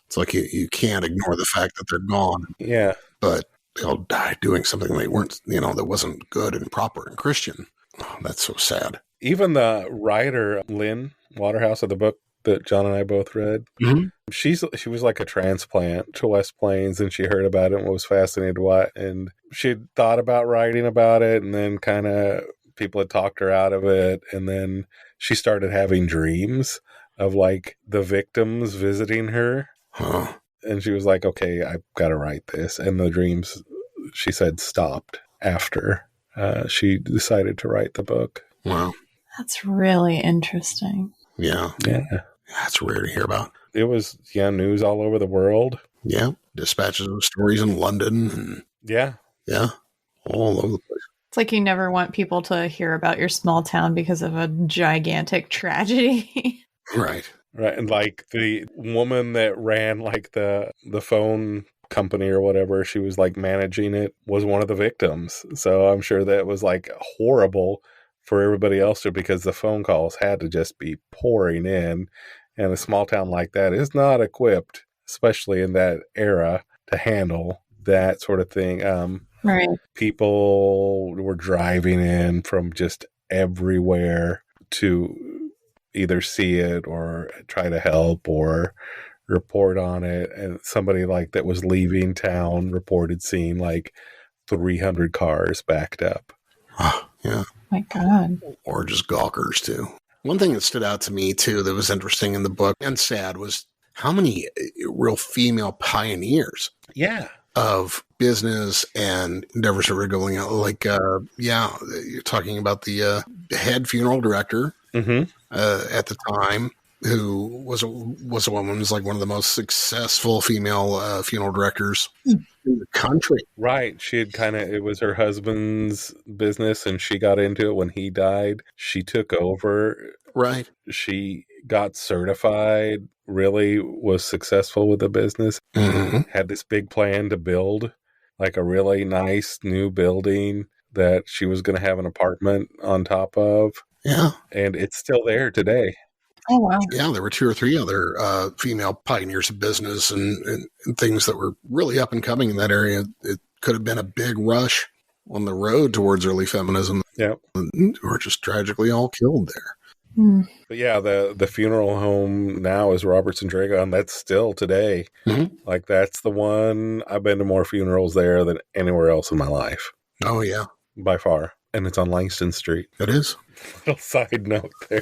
It's like you can't ignore the fact that they're gone. Yeah. But they'll die doing something they weren't, that wasn't good and proper and Christian. Oh, that's so sad. Even the writer, Lynn Waterhouse, of the book that John and I both read, she was like a transplant to West Plains, and she heard about it and was fascinated by it. And she'd thought about writing about it, and then kind of people had talked her out of it. And then she started having dreams of like the victims visiting her. Huh. And she was like, okay, I've got to write this. And the dreams, she said, stopped after she decided to write the book. Wow. That's really interesting. Yeah. Yeah. That's rare to hear about. It was, news all over the world. Yeah. Dispatches of stories in London. And yeah. Yeah. all over the place. It's like you never want people to hear about your small town because of a gigantic tragedy. Right. Right. And like the woman that ran like the phone company or whatever, she was like managing it, was one of the victims. So I'm sure that was like horrible for everybody else too, because the phone calls had to just be pouring in. And a small town like that is not equipped, especially in that era, to handle that sort of thing. Right. People were driving in from just everywhere to either see it or try to help or report on it. And somebody like that was leaving town reported seeing like 300 cars backed up. Yeah. My God. Or just gawkers too. One thing that stood out to me too that was interesting in the book and sad was how many real female pioneers Yeah. of business and endeavors that were going out. Like, you're talking about the head funeral director at the time, who was a woman, was like one of the most successful female funeral directors in the country. Right. She had it was her husband's business and she got into it when he died. She took over. Right. She got certified, really was successful with the business, had this big plan to build like a really nice new building that she was going to have an apartment on top of. Yeah. And it's still there today. Oh, wow. Yeah, there were 2 or 3 other female pioneers of business and things that were really up and coming in that area. It could have been a big rush on the road towards early feminism. Yeah. Were just tragically all killed there. But yeah, the funeral home now is Robertson Dragon. That's still today. Like that's the one. I've been to more funerals there than anywhere else in my life. Oh, yeah. By far. And it's on Langston Street. It is. Little side note there.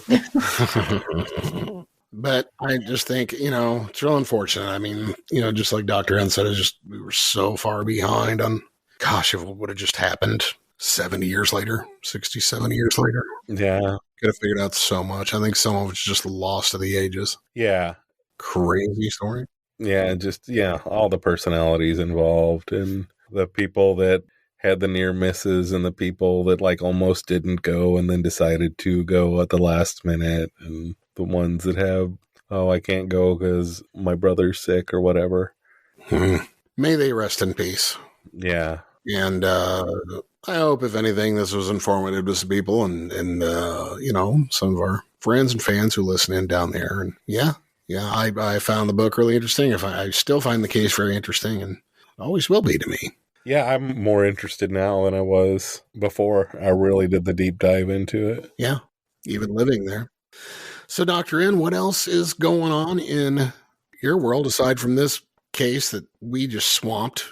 But I just think, it's real unfortunate. I mean, just like Dr. N said, we were so far behind on, gosh, if it would have just happened 70 years later, 60, 70 years later. Yeah. Could have figured out so much. I think some of it's just lost to the ages. Yeah. Crazy story. Yeah. Just, all the personalities involved and the people that had the near misses and the people that like almost didn't go and then decided to go at the last minute, and the ones that have, I can't go because my brother's sick or whatever. May they rest in peace. Yeah. And I hope, if anything, this was informative to some people and some of our friends and fans who listen in down there. And I found the book really interesting. I still find the case very interesting and always will be to me. Yeah, I'm more interested now than I was before I really did the deep dive into it. Yeah, even living there. So, Dr. N, what else is going on in your world aside from this case that we just swamped?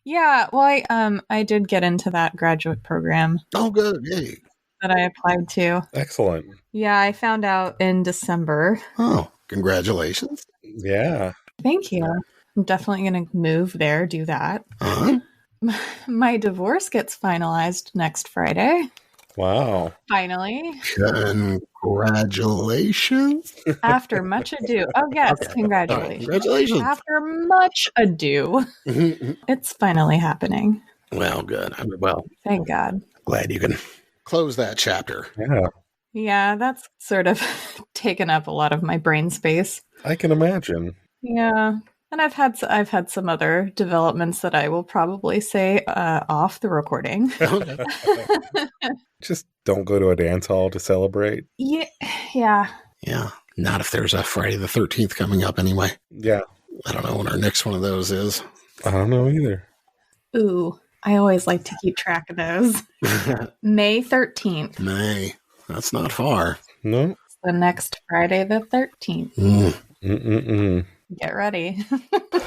Yeah, well, I did get into that graduate program. Oh, good. Yay. That I applied to. Excellent. Yeah, I found out in December. Oh, congratulations. Yeah. Thank you. I'm definitely going to move there, do that. Uh-huh. My divorce gets finalized next Friday. Wow. Finally. Congratulations. After much ado. Oh, yes. Okay. Congratulations. Right. Congratulations. After much ado, it's finally happening. Well, good. Thank God. Glad you can close that chapter. Yeah. Yeah, that's sort of taken up a lot of my brain space. I can imagine. Yeah. And I've had some other developments that I will probably say off the recording. Just don't go to a dance hall to celebrate. Yeah. Yeah. Not if there's a Friday the 13th coming up anyway. Yeah. I don't know when our next one of those is. I don't know either. Ooh, I always like to keep track of those. May 13th. May. That's not far. No. It's the next Friday the 13th. Get ready.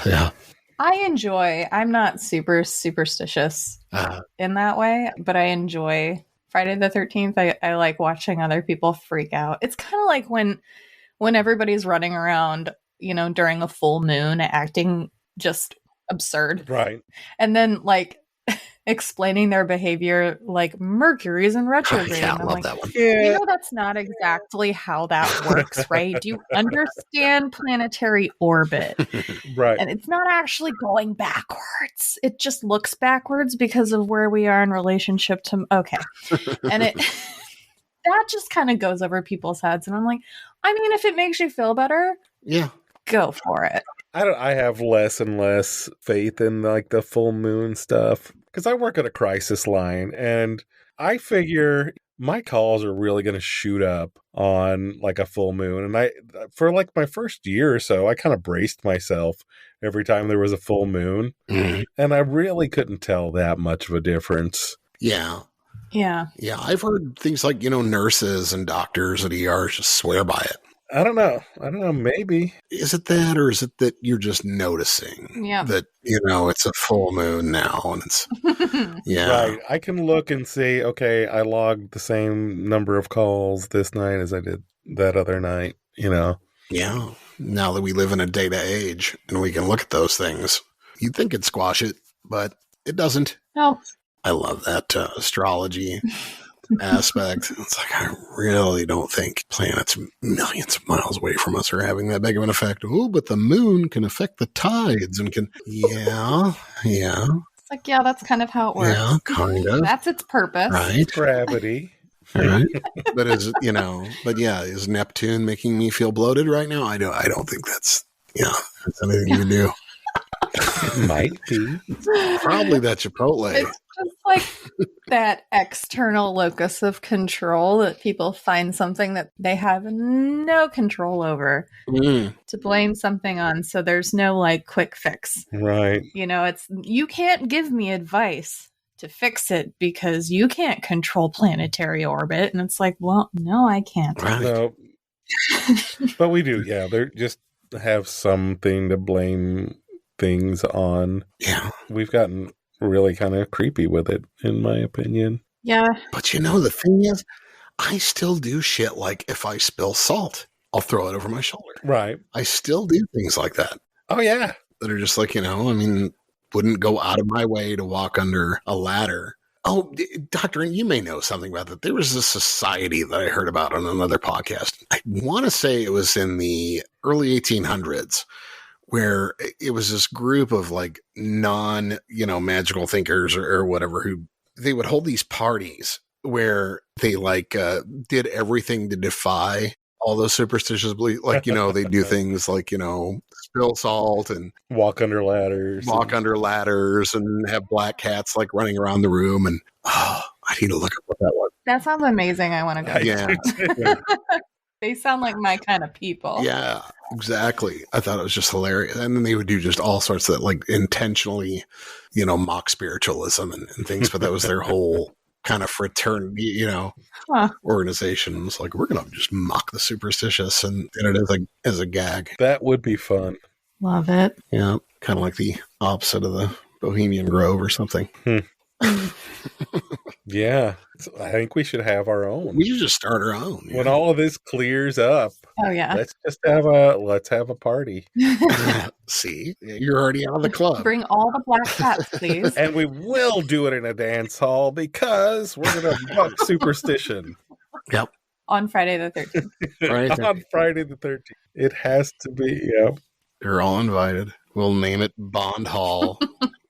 Yeah. I'm not super superstitious in that way, but I enjoy Friday the 13th. I like watching other people freak out. It's kind of like when everybody's running around, during a full moon acting just absurd. Right. And then like explaining their behavior like Mercury's in retrograde. Yeah, I And I'm love like, that one. you know, that's not exactly how that works, right? Do you understand planetary orbit? Right. And it's not actually going backwards. It just looks backwards because of where we are in relationship to, okay. And it, that just kind of goes over people's heads. And I'm like, I mean, if it makes you feel better, Yeah. go for it. I have less and less faith in like the full moon stuff because I work at a crisis line and I figure my calls are really going to shoot up on like a full moon. And I, for like my first year or so, I kind of braced myself every time there was a full moon. Mhm. And I really couldn't tell that much of a difference. Yeah. Yeah. Yeah. I've heard things like, nurses and doctors at ERs just swear by it. I don't know. Maybe. Is it that, or is it that you're just noticing Yeah. that, it's a full moon now and it's, yeah. Right. I can look and see, okay, I logged the same number of calls this night as I did that other night, Yeah. Now that we live in a data age and we can look at those things, you'd think it'd squash it, but it doesn't. No. I love that astrology aspect. It's like, I really don't think planets millions of miles away from us are having that big of an effect. Oh, but the moon can affect the tides and can, yeah. It's like, yeah, that's kind of how it works. Yeah, kind of. That's its purpose. Right. Gravity. Right. But is Neptune making me feel bloated right now? I don't think that's anything you do. It might be. Probably that Chipotle. It's just like that external locus of control that people find something that they have no control over to blame something on. So there's no like quick fix. Right. It's, you can't give me advice to fix it because you can't control planetary orbit. And it's like, well, no, I can't. Right. No. But we do. Yeah. They just have something to blame things on. Yeah. We've gotten really kind of creepy with it, in my opinion. Yeah. But the thing is, I still do shit like if I spill salt, I'll throw it over my shoulder. Right. I still do things like that. Oh, yeah. That are just like, wouldn't go out of my way to walk under a ladder. Oh, Doctor, you may know something about that. There was a society that I heard about on another podcast. I want to say it was in the early 1800s. Where it was this group of like magical thinkers or whatever who they would hold these parties where they like did everything to defy all those superstitious beliefs. Like, they do things like, spill salt and walk under ladders and have black cats like running around the room. And I need to look up what that was. That sounds amazing. I want to go. Yeah. They sound like my kind of people. Yeah, exactly. I thought it was just hilarious. And then they would do just all sorts of like intentionally, mock spiritualism and things. But that was their whole kind of fraternity, organization. It was like, we're going to just mock the superstitious and it is like as a gag. That would be fun. Love it. Yeah, kind of like the opposite of the Bohemian Grove or something. Yeah. So I think we should have our own. We should just start our own. When all of this clears up, Oh yeah. let's have a party. See, you're already out of the club. Bring all the black cats, please. And we will do it in a dance hall because we're going to buck superstition. Yep. On Friday the 13th. Right. On Friday the 13th. It has to be, yeah. They're all invited. We'll name it Bond Hall.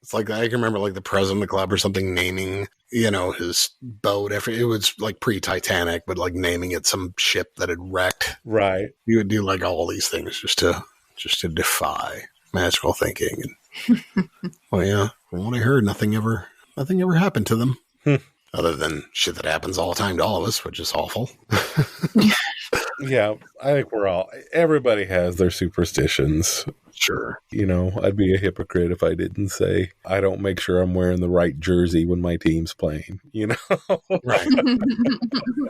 It's like, I can remember like the president of the club or something naming, his boat after it was like pre-Titanic, but like naming it some ship that had wrecked. Right. You would do like all these things just to defy magical thinking. And well, yeah, from what I heard, nothing ever happened to them. Other than shit that happens all the time to all of us, which is awful. Yeah, I think everybody has their superstitions. Sure. I'd be a hypocrite if I didn't say I don't make sure I'm wearing the right jersey when my team's playing, Right.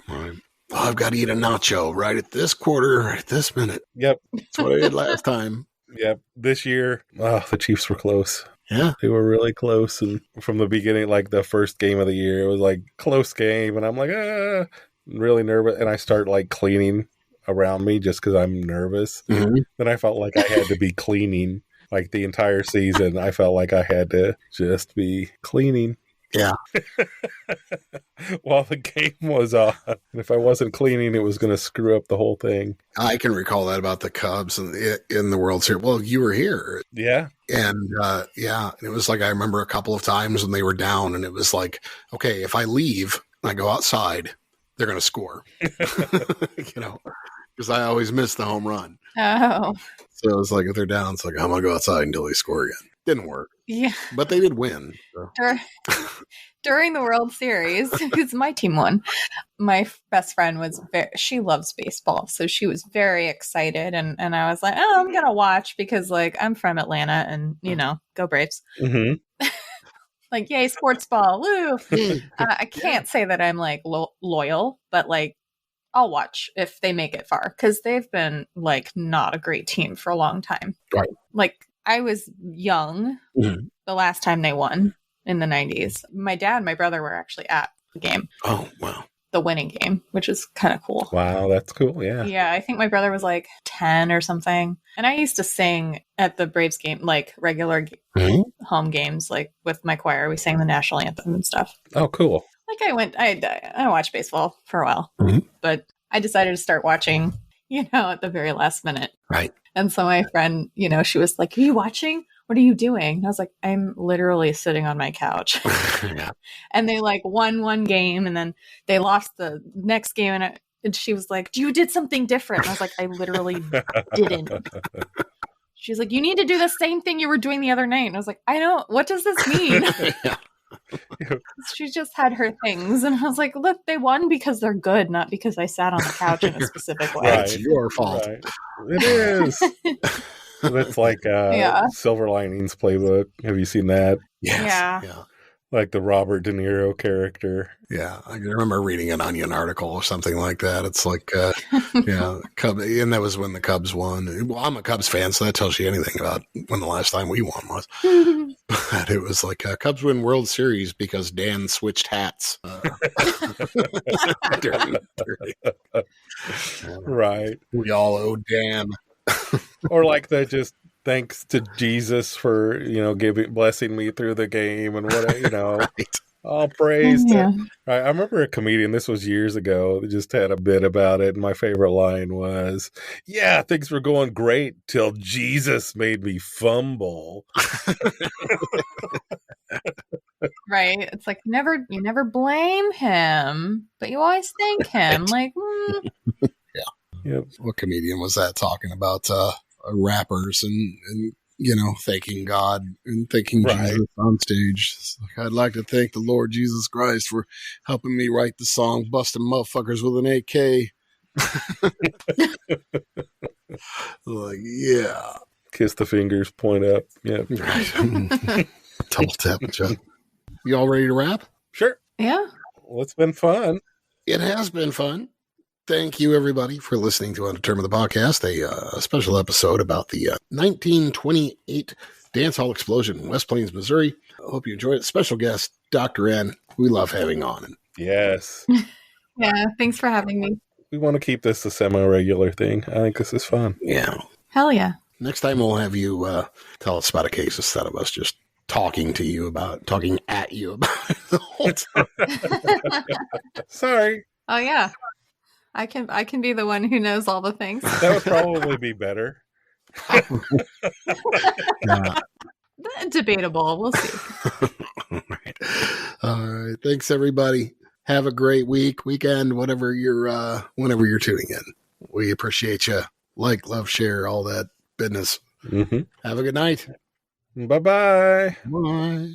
Right. Oh, I've got to eat a nacho right at this quarter, right this minute. Yep. That's what I did last time. Yep. This year, the Chiefs were close. Yeah. They were really close. And from the beginning, like the first game of the year, it was like close game. And I'm like, really nervous. And I start like cleaning around me just because I'm nervous. Mm-hmm. Then I felt like I had to be cleaning like the entire season. I felt like I had to just be cleaning. Yeah. While the game was on. If I wasn't cleaning, it was going to screw up the whole thing. I can recall that about the Cubs in the World Series. Well, you were here. Yeah. And it was like I remember a couple of times when they were down, and it was like, okay, if I leave and I go outside, they're going to score. Because I always miss the home run. Oh. So it's like if they're down, it's like I'm going to go outside until they score again. Didn't work. Yeah. But they did win. So. During the World Series, because my team won, my best friend she loves baseball. So she was very excited. And I was like, oh, I'm going to watch because like I'm from Atlanta and, go Braves. Mm-hmm. Like, yay, sports ball. Woo. I can't say that I'm like loyal, but like I'll watch if they make it far because they've been like not a great team for a long time. Right. Like I was young the last time they won in the 90s. My dad and my brother were actually at the game. Oh, wow. The winning game, which is kind of cool. Wow, that's cool. Yeah. Yeah, I think my brother was like 10 or something. And I used to sing at the Braves game, like regular home games, like with my choir. We sang the national anthem and stuff. Oh, cool. Like I watched baseball for a while, but I decided to start watching, at the very last minute. Right. And so my friend, she was like, are you watching? What are you doing? And I was like, I'm literally sitting on my couch. Yeah. And they like won one game and then they lost the next game. And she was like, you did something different. And I was like, I literally didn't. She's like, you need to do the same thing you were doing the other night. And I was like, I don't, what does this mean? Yeah. She just had her things. And I was like, look, they won because they're good, not because I sat on the couch in a specific way. Right. It's your fault. Right. It is. It's like Silver Linings Playbook. Have you seen that? Yes. Yeah. Like the Robert De Niro character. Yeah. I remember reading an Onion article or something like that. It's like, Cubs, and that was when the Cubs won. Well, I'm a Cubs fan, so that tells you anything about when the last time we won was. But it was like Cubs win World Series because Dan switched hats. Right. We all owe Dan. Or like that just thanks to Jesus for, blessing me through the game and whatever, Right. all praise to. I remember a comedian, this was years ago, that just had a bit about it. And my favorite line was, yeah, things were going great till Jesus made me fumble. Right. It's like you never blame him, but you always thank him. Like, Yep. What comedian was that talking about rappers and thanking God and thanking Jesus on stage? It's like, I'd like to thank the Lord Jesus Christ for helping me write the song "Busting Motherfuckers with an AK." Like, yeah. Kiss the fingers, point up. Yeah. Right. Double tap, Chuck. You all ready to wrap? Sure. yeah. Well, it's been fun. It has been fun. Thank you, everybody, for listening to Undetermined the podcast, a special episode about the 1928 dance hall explosion in West Plains, Missouri. I hope you enjoyed it. Special guest, Dr. N. We love having on. Yes. Yeah. Thanks for having me. We want to keep this a semi-regular thing. I think this is fun. Yeah. Hell yeah. Next time we'll have you tell us about a case instead of us just talking at you about it the whole time. Sorry. Oh yeah. I can be the one who knows all the things. That would probably be better. Debatable. We'll see. All right. Thanks, everybody. Have a great weekend, whenever you're tuning in. We appreciate you. Like, love, share, all that business. Mm-hmm. Have a good night. Bye-bye. Bye.